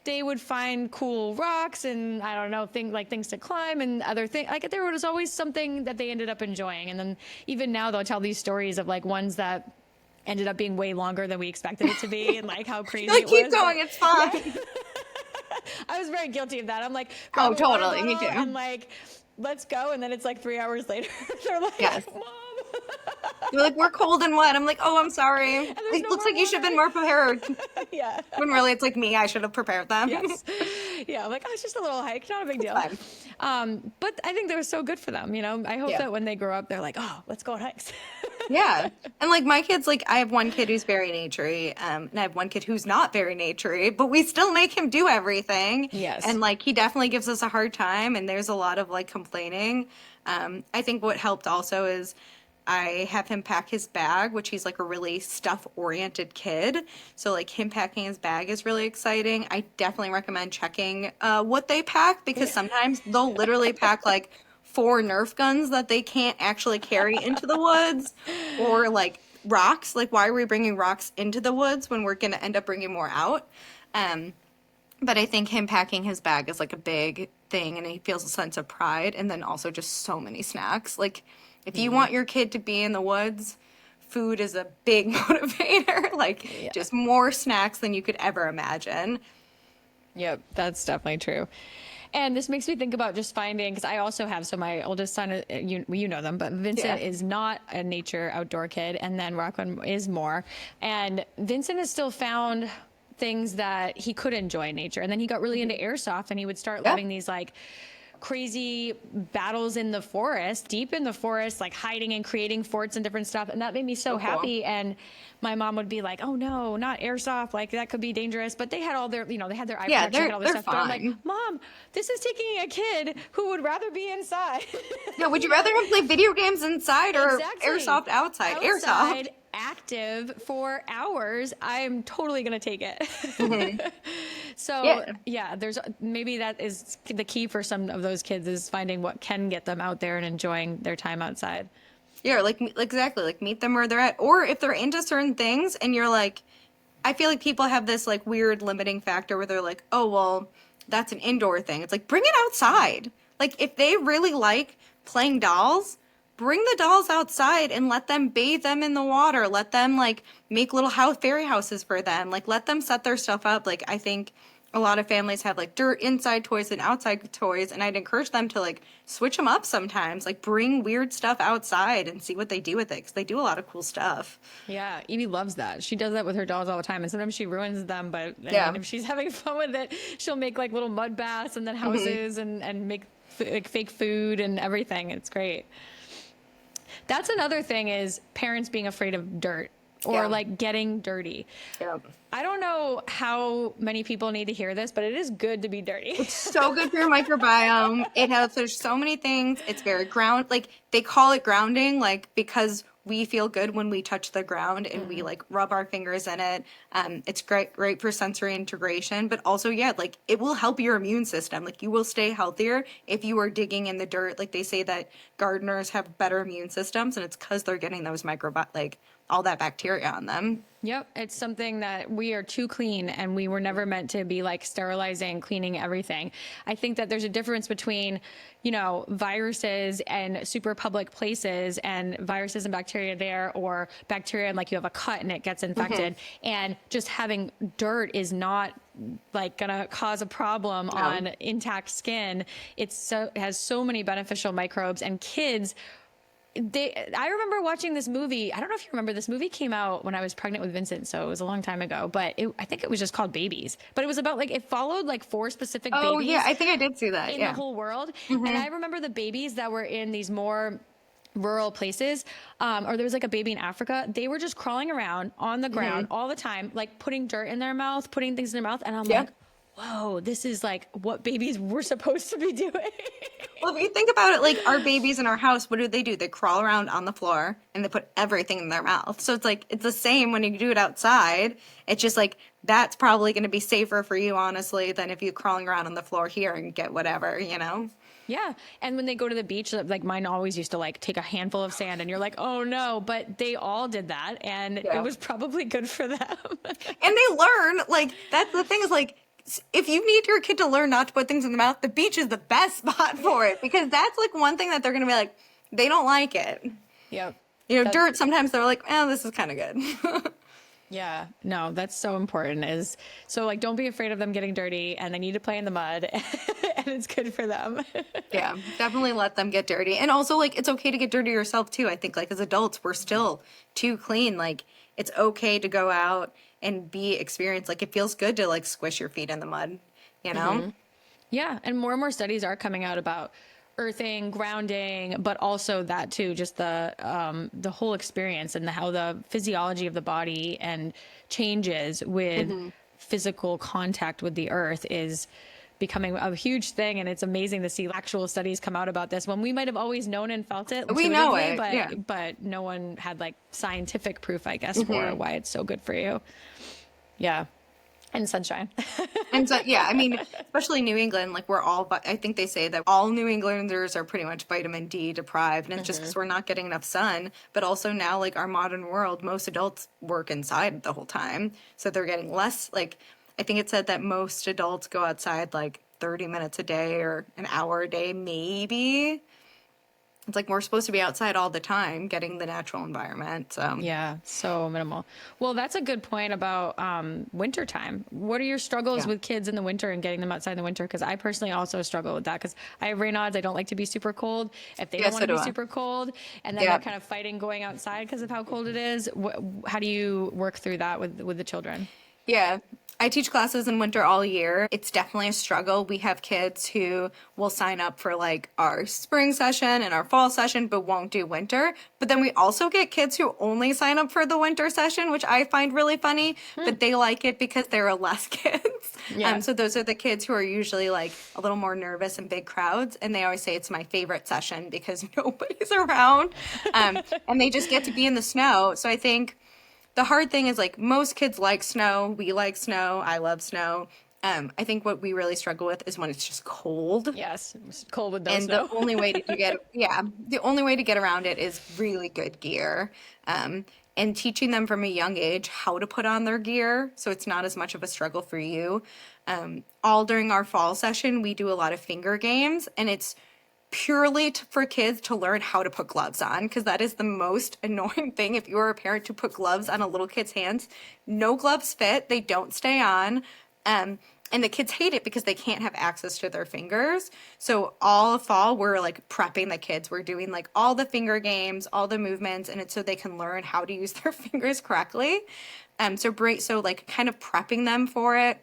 they would find cool rocks and I don't know, things to climb and other things. Like, there was always something that they ended up enjoying. And then even now they'll tell these stories of like ones that ended up being way longer than we expected it to be, and like how crazy it was. Keep going, it's fine. I was very guilty of that. I'm like, oh, totally, me too. And like, let's go. And then it's like 3 hours later, they're like, Mom. They're like, we're cold and wet. I'm like, oh, I'm sorry. It looks like you should have been more prepared. Yeah. When really it's like me, I should have prepared them. Yes. Yeah, I'm like, oh, it's just a little hike, not a big deal. But I think that was so good for them, you know. I hope that when they grow up, they're like, oh, let's go on hikes. Yeah. And like my kids, like I have one kid who's very naturey, and I have one kid who's not very naturey, but we still make him do everything. Yes. And like he definitely gives us a hard time, and there's a lot of like complaining. I think what helped also is I have him pack his bag, which he's like a really stuff-oriented kid. So like him packing his bag is really exciting. I definitely recommend checking what they pack, because sometimes they'll literally pack like 4 Nerf guns that they can't actually carry into the woods, or like rocks. Like, why are we bringing rocks into the woods when we're going to end up bringing more out? But I think him packing his bag is like a big thing, and he feels a sense of pride, and then also just so many snacks. Like, if you want your kid to be in the woods, food is a big motivator. Like, just more snacks than you could ever imagine. Yep, that's definitely true. And this makes me think about just finding, because I also have, so my oldest son, you know them, but Vincent is not a nature outdoor kid, and then Rockland is more. And Vincent has still found things that he could enjoy in nature. And then he got really into airsoft, and he would start loving these like crazy battles in the forest, deep in the forest, like hiding and creating forts and different stuff. And that made me so happy. And my mom would be like, oh no, not airsoft. Like that could be dangerous. But they had all their, they had their eye protection, they had all their stuff. Fine. But I'm like, Mom, this is taking a kid who would rather be inside. Yeah, would you rather him play video games inside or airsoft outside? Airsoft. Active for hours, I'm totally gonna take it. So there's maybe that is the key for some of those kids, is finding what can get them out there and enjoying their time outside. Yeah, like exactly, like meet them where they're at, or if they're into certain things and you're like, I feel like people have this like weird limiting factor where they're like, oh well, that's an indoor thing. It's like, bring it outside. Like if they really like playing dolls, bring the dolls outside and let them bathe them in the water. Let them like make little fairy houses for them. Like let them set their stuff up. Like I think a lot of families have like dirt inside toys and outside toys, and I'd encourage them to like switch them up sometimes. Like bring weird stuff outside and see what they do with it, because they do a lot of cool stuff. Yeah, Evie loves that. She does that with her dolls all the time, and sometimes she ruins them, but I mean, if she's having fun with it, she'll make like little mud baths and then houses and make like fake food and everything. It's great. That's another thing, is parents being afraid of dirt or like getting dirty. Yeah. I don't know how many people need to hear this, but it is good to be dirty. It's so good for your microbiome. There's so many things. It's very like they call it grounding, like because we feel good when we touch the ground and we like rub our fingers in it. It's great for sensory integration, but also, like it will help your immune system. Like you will stay healthier if you are digging in the dirt. Like they say that gardeners have better immune systems, and it's because they're getting those like all that bacteria on them. Yep. It's something that we are too clean, and we were never meant to be like sterilizing, cleaning everything. I think that there's a difference between, viruses and super public places, and viruses and bacteria there, or bacteria and like you have a cut and it gets infected, and just having dirt is not like gonna cause a problem on intact skin. It has so many beneficial microbes, and kids, I remember watching this movie. I don't know if you remember, this movie came out when I was pregnant with Vincent, so it was a long time ago, but I think it was just called Babies. But it was about like, it followed like 4 specific babies. Oh yeah, I think I did see that. In the whole world. And I remember the babies that were in these more rural places, or there was like a baby in Africa. They were just crawling around on the ground all the time, like putting dirt in their mouth, putting things in their mouth. And I'm like, whoa, this is like what babies were supposed to be doing. Well, if you think about it, like our babies in our house, what do? They crawl around on the floor and they put everything in their mouth. So it's like, it's the same when you do it outside. It's just like, that's probably going to be safer for you, honestly, than if you're crawling around on the floor here and get whatever, Yeah. And when they go to the beach, like mine always used to like take a handful of sand, and you're like, oh no, but they all did that. And it was probably good for them. And they learn, like, that's the thing, is like, if you need your kid to learn not to put things in the mouth, the beach is the best spot for it, because that's like one thing that they're going to be like, they don't like it. Yep. Dirt, sometimes they're like, this is kind of good. Yeah, no, that's so important. So like, don't be afraid of them getting dirty, and they need to play in the mud, and it's good for them. Yeah, definitely let them get dirty. And also, like, it's okay to get dirty yourself too. I think like as adults, we're still too clean. Like, it's okay to go out and be experienced. Like, it feels good to like squish your feet in the mud, Yeah, and more studies are coming out about earthing, grounding, but also that too, just the whole experience, and how the physiology of the body and changes with physical contact with the earth is becoming a huge thing. And it's amazing to see actual studies come out about this, when we might have always known and felt it. We know it, but no one had like scientific proof, I guess, for why it's so good for you. Yeah. And sunshine. And so, I mean, especially New England, like I think they say that all New Englanders are pretty much vitamin D deprived, and it's just because we're not getting enough sun. But also now, like our modern world, most adults work inside the whole time. So they're getting less, like, I think it said that most adults go outside like 30 minutes a day or an hour a day, maybe. It's like we're supposed to be outside all the time getting the natural environment. So Yeah, so minimal. Well, that's a good point about winter time. What are your struggles yeah. with kids in the winter and getting them outside in the winter? Because I personally also struggle with that because I have Raynaud's. I don't like to be super cold. If they don't Yeah, want so to do be I. super cold, and then they're Yeah. kind of fighting going outside because of how cold it is, how do you work through that with the children? Yeah. I teach classes in winter all year. It's definitely a struggle. We have kids who will sign up for like our spring session and our fall session, but won't do winter. But then we also get kids who only sign up for the winter session, which I find really funny, but they like it because there are less kids. Yeah. So those are the kids who are usually like a little more nervous in big crowds. And they always say it's my favorite session because nobody's around. And they just get to be in the snow. So I think the hard thing is like most kids like snow. We like snow. I love snow. I think what we really struggle with is when it's just cold. Yes, it's cold with no And the snow. only way to get, yeah, the only way to get around it is really good gear. And teaching them from a young age how to put on their gear so it's not as much of a struggle for you. All during our fall session, we do a lot of finger games, and it's purely for kids to learn how to put gloves on, because that is the most annoying thing. If you're a parent to put gloves on a little kid's hands, no gloves fit, they don't stay on. And the kids hate it because they can't have access to their fingers. So all fall, we're like prepping the kids. We're doing like all the finger games, all the movements, and it's so they can learn how to use their fingers correctly. So like kind of prepping them for it.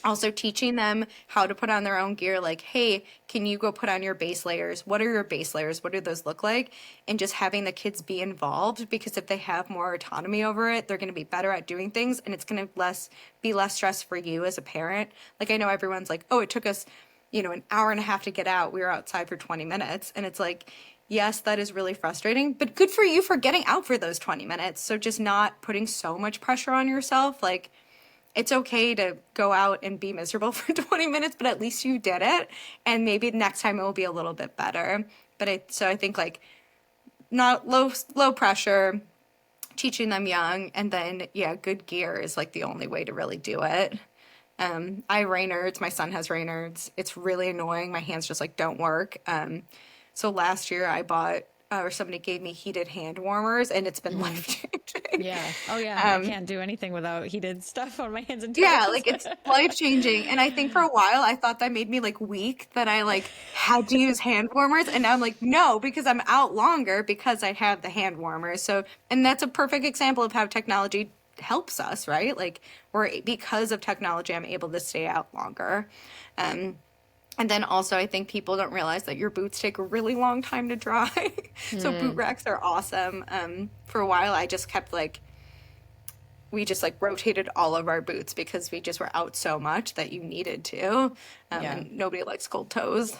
Also teaching them how to put on their own gear, like, hey, can you go put on your base layers? What are your base layers? What do those look like? And just having the kids be involved, because if they have more autonomy over it, they're going to be better at doing things, and it's going to be less stress for you as a parent. Like, I know everyone's like, oh, it took us, an hour and a half to get out. We were outside for 20 minutes. And it's like, yes, that is really frustrating, but good for you for getting out for those 20 minutes. So just not putting so much pressure on yourself. Like, it's okay to go out and be miserable for 20 minutes, but at least you did it. And maybe next time it will be a little bit better. So I think like not low pressure, teaching them young, and then, yeah, good gear is like the only way to really do it. I have Raynaud's. My son has Raynaud's. It's really annoying. My hands just like don't work. So last year I bought, or somebody gave me heated hand warmers, and it's been life changing. Yeah. Oh yeah. I can't do anything without heated stuff on my hands and toes. Yeah, like it's life changing. And I think for a while I thought that made me like weak, that I like had to use hand warmers. And now I'm like, no, because I'm out longer because I have the hand warmers. So, and that's a perfect example of how technology helps us, right? Like because of technology, I'm able to stay out longer. And then also, I think people don't realize that your boots take a really long time to dry. So boot racks are awesome. For a while, I just kept we just rotated all of our boots because we just were out so much that you needed to. And nobody likes cold toes.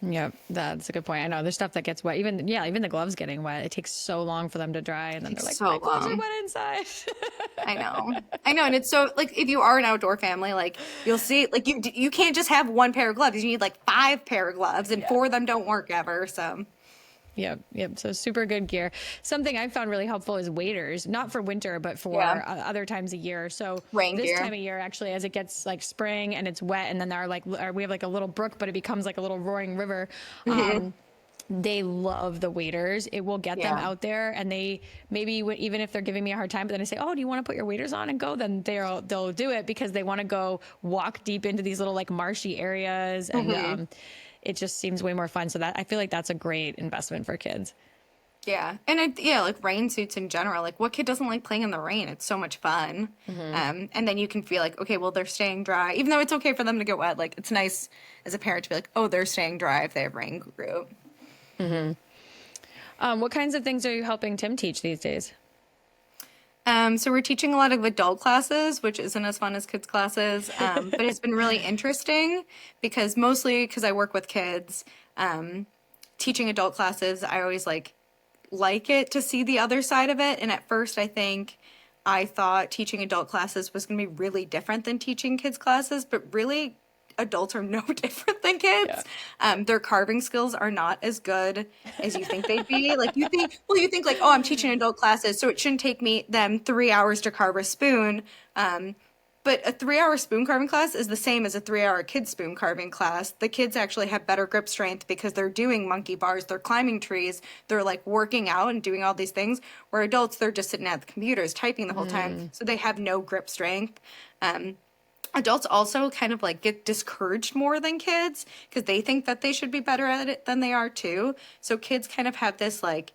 Yep, that's a good point. I know there's stuff that gets wet. Even the gloves getting wet. It takes so long for them to dry, and then they're like, so my gloves are long. wet inside. I know. And it's so, if you are an outdoor family, you'll see, you can't just have one pair of gloves. You need 5 pair of gloves, and 4 of them don't work ever. So Yep. So super good gear. Something I've found really helpful is waders, not for winter, but for other times of year. So rain this gear. time of year, actually, as it gets spring and it's wet, and then we have a little brook, but it becomes a little roaring river. They love the waders. It will get them out there, and they even if they're giving me a hard time, but then I say, "Oh, do you want to put your waders on and go?" Then they'll do it because they want to go walk deep into these little marshy areas, and it just seems way more fun. So I feel like that's a great investment for kids. Yeah. And rain suits in general. What kid doesn't like playing in the rain? It's so much fun. And then you can feel okay, well, they're staying dry. Even though it's okay for them to get wet, it's nice as a parent to be oh, they're staying dry if they have rain group. What kinds of things are you helping Tim teach these days? So we're teaching a lot of adult classes, which isn't as fun as kids classes. But it's been really interesting because I work with kids, teaching adult classes, I always like it to see the other side of it. And at first I thought teaching adult classes was going to be really different than teaching kids classes, but really adults are no different than kids. Their carving skills are not as good as you think they'd be. You think oh, I'm teaching adult classes, so it shouldn't take them 3 hours to carve a spoon. But a 3-hour spoon carving class is the same as a 3-hour kid spoon carving class. The kids actually have better grip strength because they're doing monkey bars, they're climbing trees, they're like working out and doing all these things. Where adults, they're just sitting at the computers typing the whole time, so they have no grip strength. Adults also kind of like get discouraged more than kids because they think that they should be better at it than they are too. So kids kind of have this like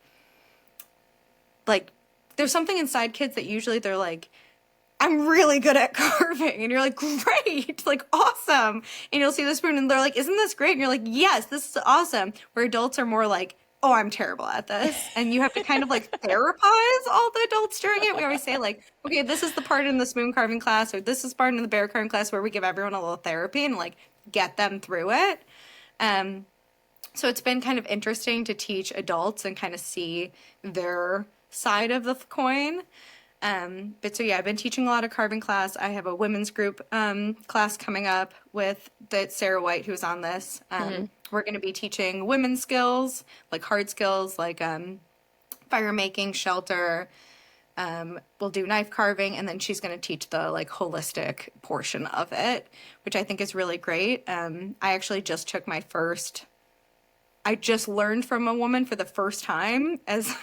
there's something inside kids that usually they're like, I'm really good at carving. And you're like, great, like awesome. And you'll see the spoon and they're like, isn't this great? And you're like, yes, this is awesome. Where adults are more like, oh, I'm terrible at this. And you have to kind of like therapize all the adults during it. We always say like, okay, this is the part in the spoon carving class, or this is part in the bear carving class where we give everyone a little therapy and like get them through it. So it's been kind of interesting to teach adults and kind of see their side of the coin. But so yeah, I've been teaching a lot of carving class. I have a women's group class coming up with Sarah White, who's on this. We're going to be teaching women's skills, like hard skills, like fire making, shelter. We'll do knife carving, and then she's going to teach the like holistic portion of it, which I think is really great. I actually just took I just learned from a woman for the first time,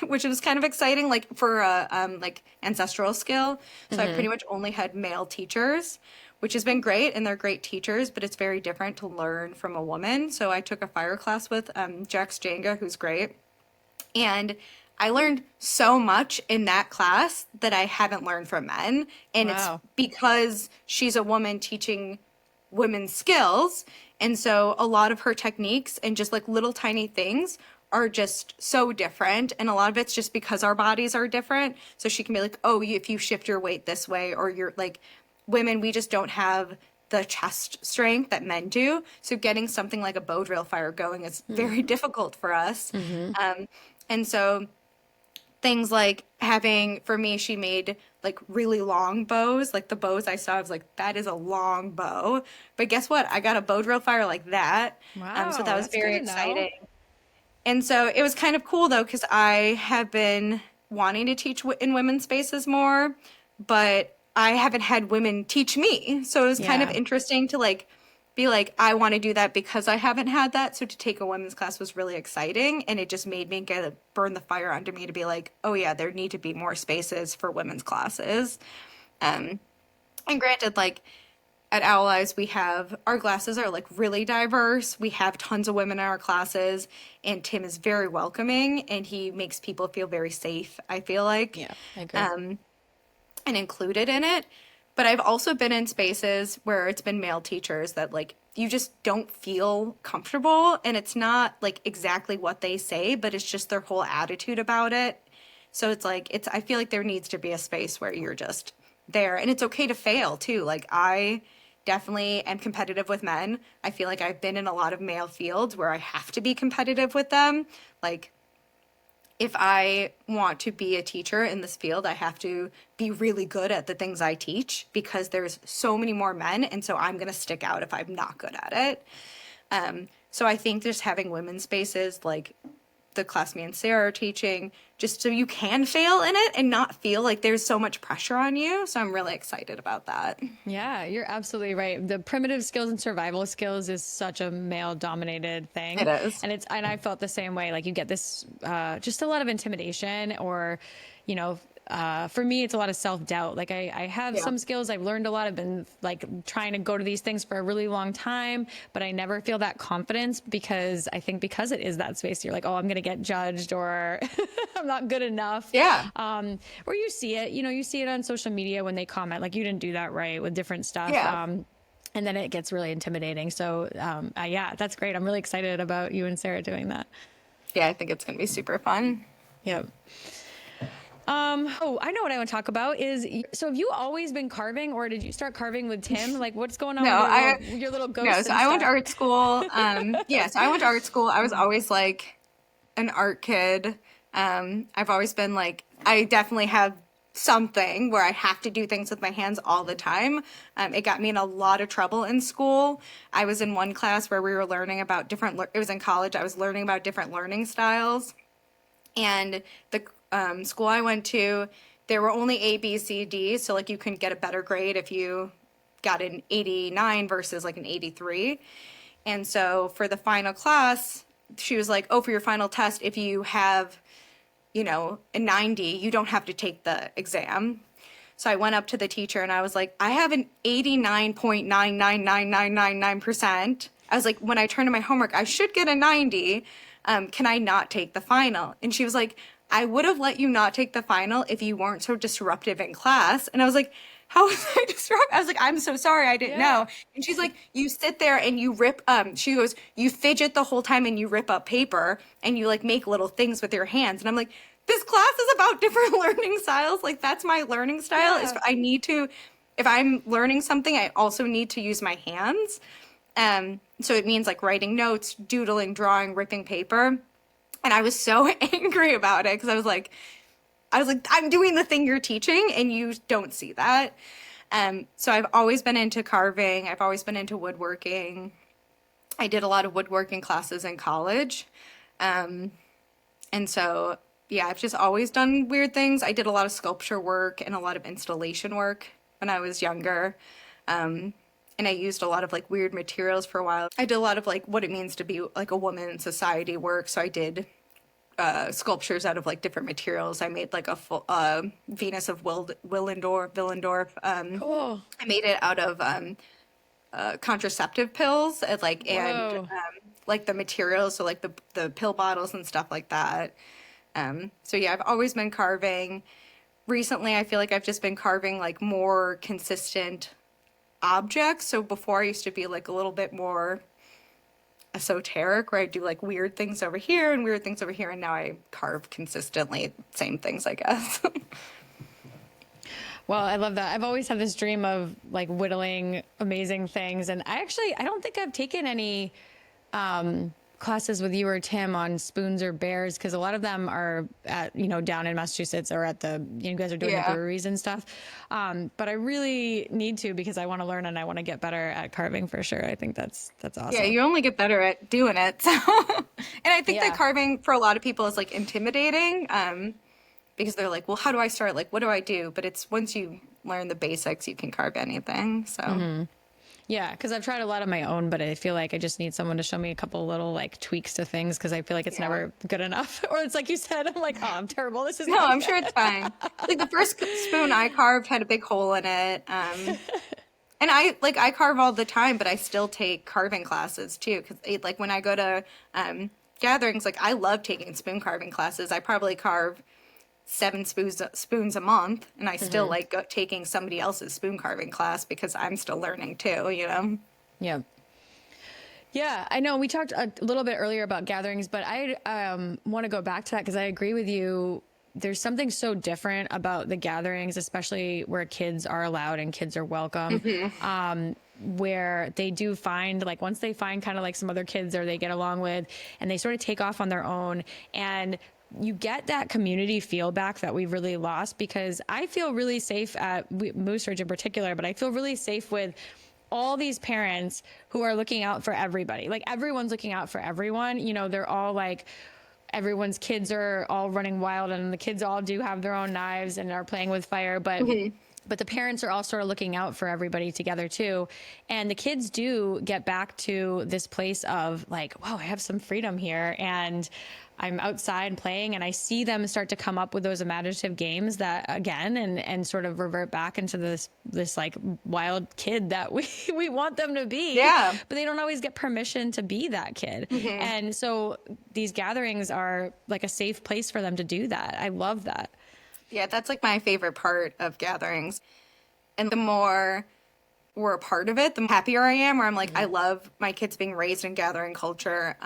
which was kind of exciting, like for a like ancestral skill. So I pretty much only had male teachers, which has been great, and they're great teachers, but it's very different to learn from a woman. So I took a fire class with Jax Jenga, who's great, and I learned so much in that class that I haven't learned from men, and it's because she's a woman teaching women's skills. And so a lot of her techniques and just like little tiny things are just so different. And a lot of it's just because our bodies are different. So she can be like, oh, if you shift your weight this way, or you're like, women, we just don't have the chest strength that men do. So getting something like a bow drill fire going is very difficult for us. And so things like for me, she made like really long bows. Like the bows I saw, I was like, that is a long bow. But guess what? I got a bow drill fire like that. Wow, so that was that's very good to know. exciting. And so it was kind of cool though, because I have been wanting to teach in women's spaces more, but I haven't had women teach me. So it was kind of interesting to like be like, I want to do that because I haven't had that. So to take a women's class was really exciting, and it just made me burn the fire under me to be like, oh yeah, there need to be more spaces for women's classes. And granted, like at Owl Eyes, our classes are like really diverse. We have tons of women in our classes, and Tim is very welcoming, and he makes people feel very safe, I feel like. Yeah, I agree. And included in it. But I've also been in spaces where it's been male teachers that like you just don't feel comfortable, and it's not like exactly what they say, but it's just their whole attitude about it. So it's like I feel like there needs to be a space where you're just there, and it's okay to fail too. Like I definitely am competitive with men. I feel like I've been in a lot of male fields where I have to be competitive with them. Like if I want to be a teacher in this field, I have to be really good at the things I teach because there's so many more men. And so I'm going to stick out if I'm not good at it. So I think just having women's spaces like the class me and Sarah are teaching, just so you can fail in it and not feel like there's so much pressure on you. So I'm really excited about that. Yeah, you're absolutely right. The primitive skills and survival skills is such a male dominated thing. It is. And I felt the same way. Like you get this, just a lot of intimidation or, for me, it's a lot of self-doubt. Like I have some skills. I've learned a lot. I've been like trying to go to these things for a really long time, but I never feel that confidence because it is that space. You're like, oh, I'm going to get judged or I'm not good enough. Yeah. Or you see it, you see it on social media when they comment, like you didn't do that right with different stuff. Yeah. And then it gets really intimidating. So, yeah, that's great. I'm really excited about you and Sarah doing that. Yeah, I think it's going to be super fun. Yep. I know what I want to talk about so have you always been carving or did you start carving with Tim? Like what's going on with your little ghost? No, so I went to art school. So I went to art school. I was always like an art kid. I've always been like, I definitely have something where I have to do things with my hands all the time. It got me in a lot of trouble in school. I was in one class where we were learning about it was in college. I was learning about different learning styles. And the school I went to, there were only A, B, C, D. So like you can get a better grade if you got an 89 versus like an 83. And so for the final class, she was like, oh, for your final test, if you have, you know, a 90, you don't have to take the exam. So I went up to the teacher and I was like, I have an 89.999999%. I was like, when I turn in my homework, I should get a 90. Can I not take the final? And she was like, I would have let you not take the final if you weren't so disruptive in class. And I was like, how was I disruptive? I was like, I'm so sorry, I didn't know. And she's like, you sit there and you rip, she goes, you fidget the whole time and you rip up paper and you like make little things with your hands. And I'm like, this class is about different learning styles. Like that's my learning style. Is I need to, if I'm learning something, I also need to use my hands. So it means like writing notes, doodling, drawing, ripping paper. And I was so angry about it because I was like, I'm doing the thing you're teaching and you don't see that. So I've always been into carving. I've always been into woodworking. I did a lot of woodworking classes in college. And so, yeah, I've just always done weird things. I did a lot of sculpture work and a lot of installation work when I was younger. And I used a lot of like weird materials for a while. I did a lot of like what it means to be like a woman in society work. So I did sculptures out of like different materials. I made like a full Venus of Willendorf. Cool. I made it out of contraceptive pills and like the materials, so like the pill bottles and stuff like that. So yeah, I've always been carving. Recently, I feel like I've just been carving like more consistent objects. So before I used to be like a little bit more esoteric where I do like weird things over here and weird things over here, and now I carve consistently same things, I guess. Well, I love that. I've always had this dream of like whittling amazing things, and I don't think I've taken any classes with you or Tim on spoons or bears, because a lot of them are at, down in Massachusetts or at you guys are doing the breweries and stuff. But I really need to, because I want to learn and I want to get better at carving for sure. I think that's awesome. Yeah, you only get better at doing it. So, and I think that carving for a lot of people is like intimidating, because they're like, well, how do I start? Like, what do I do? But it's once you learn the basics, you can carve anything. So. Yeah, because I've tried a lot of my own, but I feel like I just need someone to show me a couple little like tweaks to things, because I feel like it's never good enough. Or it's like you said, I'm like, oh, I'm terrible. This is no, I'm sure it's fine. Like the first spoon I carved had a big hole in it. And I carve all the time, but I still take carving classes too. Because like when I go to gatherings, like I love taking spoon carving classes. I probably carve 7 spoons a month, and I still like taking somebody else's spoon carving class because I'm still learning too, Yeah. Yeah, I know we talked a little bit earlier about gatherings, but I want to go back to that because I agree with you. There's something so different about the gatherings, especially where kids are allowed and kids are welcome. Where they do find, like, once they find kind of like some other kids or they get along with, and they sort of take off on their own, and you get that community feel back that we've really lost. Because I feel really safe at Moose Ridge in particular, but I feel really safe with all these parents who are looking out for everybody. Like everyone's looking out for everyone. They're all like, everyone's kids are all running wild, and the kids all do have their own knives and are playing with fire. But the parents are all sort of looking out for everybody together too. And the kids do get back to this place of like, wow, I have some freedom here. And I'm outside playing, and I see them start to come up with those imaginative games that again, and sort of revert back into this like wild kid that we want them to be. Yeah. But they don't always get permission to be that kid. And so these gatherings are like a safe place for them to do that. I love that. Yeah, that's like my favorite part of gatherings. And the more we're a part of it, the happier I am, where I'm like, I love my kids being raised in gathering culture,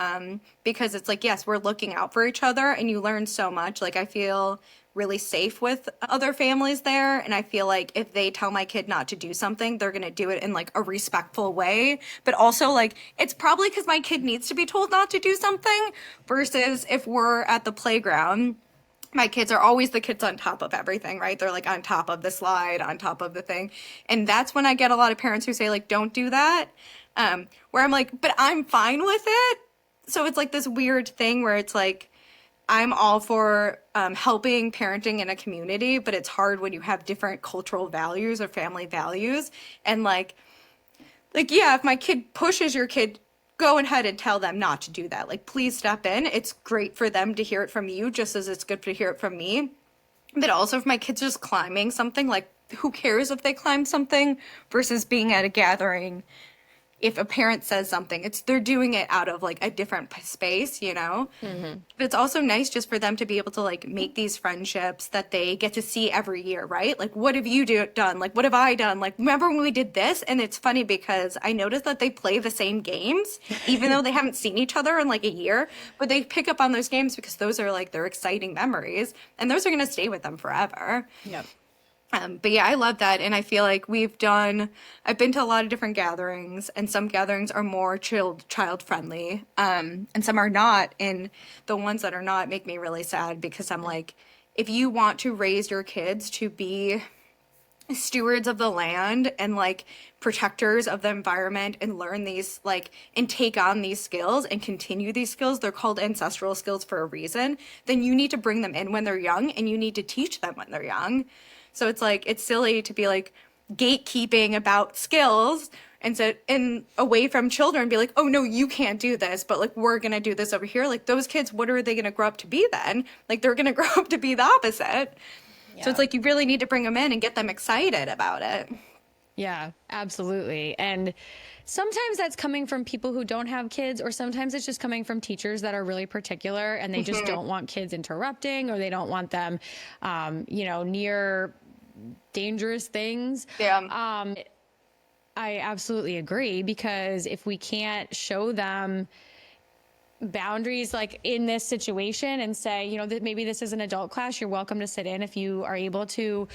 because it's like, yes, we're looking out for each other, and you learn so much. Like, I feel really safe with other families there, and I feel like if they tell my kid not to do something, they're going to do it in like a respectful way. But also, like, it's probably because my kid needs to be told not to do something, versus if we're at the playground, my kids are always the kids on top of everything, right? They're like on top of the slide, on top of the thing. And that's when I get a lot of parents who say like, don't do that. Where I'm like, but I'm fine with it. So it's like this weird thing where it's like, I'm all for helping parenting in a community, but it's hard when you have different cultural values or family values. And like, like, yeah, if my kid pushes your kid, go ahead and tell them not to do that. Like, please step in. It's great for them to hear it from you, just as it's good to hear it from me. But also, if my kid's just climbing something, like, who cares if they climb something versus being at a gathering? If a parent says something, they're doing it out of like a different space, you know? But it's also nice just for them to be able to like make these friendships that they get to see every year, right? Like, what have you done? Like, what have I done? Like, remember when we did this? And it's funny because I noticed that they play the same games, even though they haven't seen each other in like a year, but they pick up on those games because those are like their exciting memories, and those are going to stay with them forever. Yep. But yeah, I love that. And I feel like I've been to a lot of different gatherings, and some gatherings are more child friendly. And some are not. And the ones that are not make me really sad, because I'm like, if you want to raise your kids to be stewards of the land and like protectors of the environment and learn these like and take on these skills and continue these skills, they're called ancestral skills for a reason, then you need to bring them in when they're young, and you need to teach them when they're young. So it's like, it's silly to be like gatekeeping about skills and so and away from children, be like, oh no, you can't do this, but like, we're gonna do this over here. Like, those kids, what are they gonna grow up to be then? Like, they're gonna grow up to be the opposite. So it's like, you really need to bring them in and get them excited about it. Yeah, absolutely. And sometimes that's coming from people who don't have kids, or sometimes it's just coming from teachers that are really particular and they just don't want kids interrupting, or they don't want them, near dangerous things. Yeah. I absolutely agree, because if we can't show them boundaries like in this situation and say, that maybe this is an adult class, you're welcome to sit in if you are able to,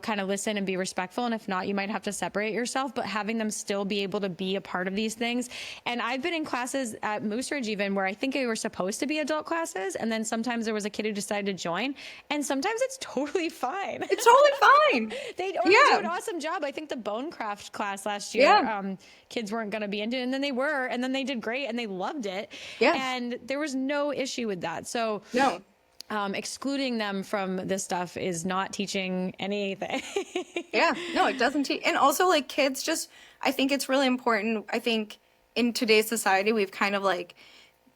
kind of listen and be respectful. And if not, you might have to separate yourself, but having them still be able to be a part of these things. And I've been in classes at Moose Ridge even where I think they were supposed to be adult classes. And then sometimes there was a kid who decided to join, and sometimes it's totally fine. It's totally fine. They do an awesome job. I think the bone craft class last year, kids weren't going to be into it, and then they were, and then they did great and they loved it. Yeah. And there was no issue with that. So no. Excluding them from this stuff is not teaching anything. Yeah, no, it doesn't teach. And also, like, kids I think it's really important. I think in today's society, we've kind of like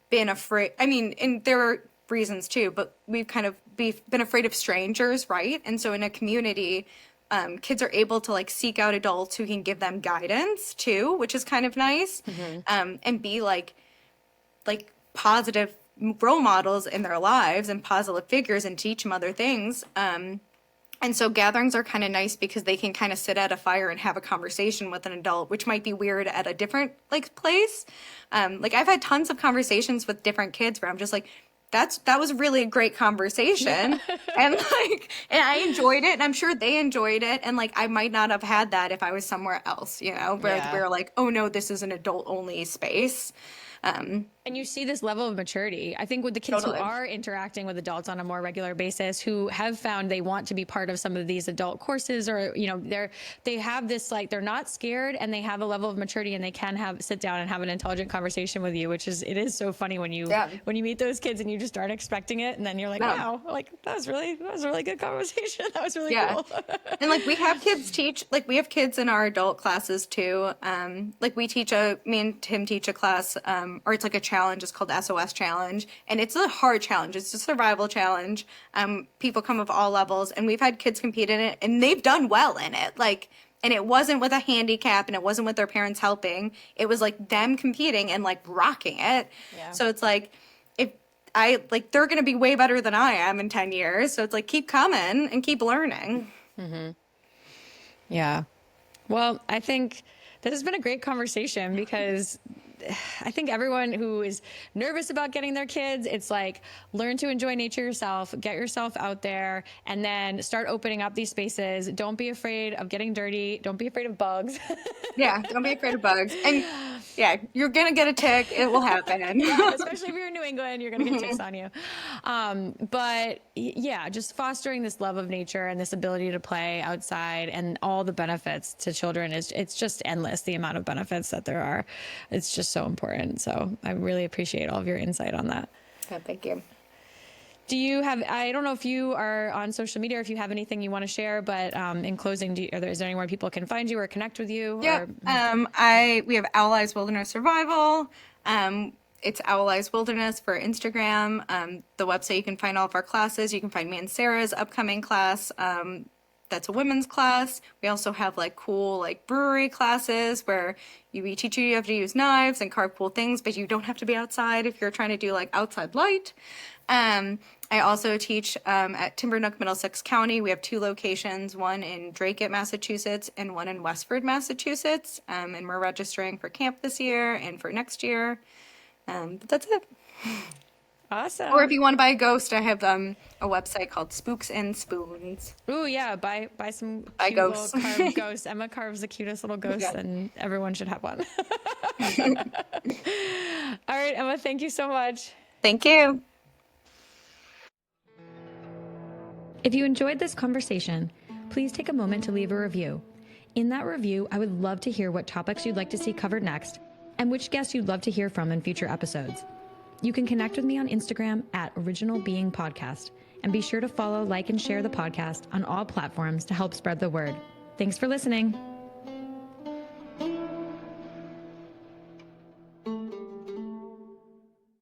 been afraid. I mean, and there are reasons too, but we've kind of been afraid of strangers, right? And so in a community, kids are able to like seek out adults who can give them guidance too, which is kind of nice. And be like positive role models in their lives and positive figures, and teach them other things. And so gatherings are kind of nice because they can kind of sit at a fire and have a conversation with an adult, which might be weird at a different like place. Like, I've had tons of conversations with different kids where I'm just like, that was really a great conversation. And I enjoyed it, and I'm sure they enjoyed it. And like, I might not have had that if I was somewhere else, where we're like, oh no, this is an adult only space. And you see this level of maturity, I think, with the kids who are interacting with adults on a more regular basis, who have found they want to be part of some of these adult courses, or, they have this, like, they're not scared, and they have a level of maturity, and they can sit down and have an intelligent conversation with you, it is so funny when you meet those kids and you just aren't expecting it. And then you're like, wow, like, that was a really good conversation. That was really cool. And like, we have kids in our adult classes too. Like, me and Tim teach a class, or it's like a challenge. It's called SOS Challenge, and it's a hard challenge. It's a survival challenge. People come of all levels, and we've had kids compete in it, and they've done well in it. Like, and it wasn't with a handicap, and it wasn't with their parents helping. It was like them competing and like rocking it. Yeah. So it's like, they're going to be way better than I am in 10 years. So it's like, keep coming and keep learning. Mm-hmm. Yeah. Well, I think this has been a great conversation, because I think everyone who is nervous about getting their kids, it's like, learn to enjoy nature yourself, get yourself out there, and then start opening up these spaces. Don't be afraid of getting dirty. Don't be afraid of bugs. Yeah, don't be afraid of bugs. And yeah, you're going to get a tick. It will happen. Yeah, especially if you're in New England, you're going to get ticks on you. But yeah, just fostering this love of nature and this ability to play outside, and all the benefits to children it's just endless, the amount of benefits that there are. It's just so important. So I really appreciate all of your insight on that. Oh, thank you. Do you have, I don't know if you are on social media or if you have anything you want to share, but in closing, is there anywhere people can find you or connect with you? Yeah. We have Owl Eyes Wilderness Survival. It's Owl Eyes Wilderness for Instagram. The website, you can find all of our classes. You can find me and Sarah's upcoming class. That's a women's class. We also have like cool like brewery classes where we teach you have to use knives and carve cool things, but you don't have to be outside if you're trying to do like outside light. I also teach at Timber Nook Middlesex County. We have 2 locations, one in Dracut, Massachusetts, and one in Westford, Massachusetts. And we're registering for camp this year and for next year. But that's it. Awesome. Or if you want to buy a ghost, I have a website called Spooks and Spoons. Ooh, yeah, buy some Buy cute ghosts. little carved ghosts. Emma carves the cutest little ghosts, and everyone should have one. All right, Emma, thank you so much. Thank you. If you enjoyed this conversation, please take a moment to leave a review. In that review, I would love to hear what topics you'd like to see covered next and which guests you'd love to hear from in future episodes. You can connect with me on Instagram at Original Being Podcast, and be sure to follow, like, and share the podcast on all platforms to help spread the word. Thanks for listening.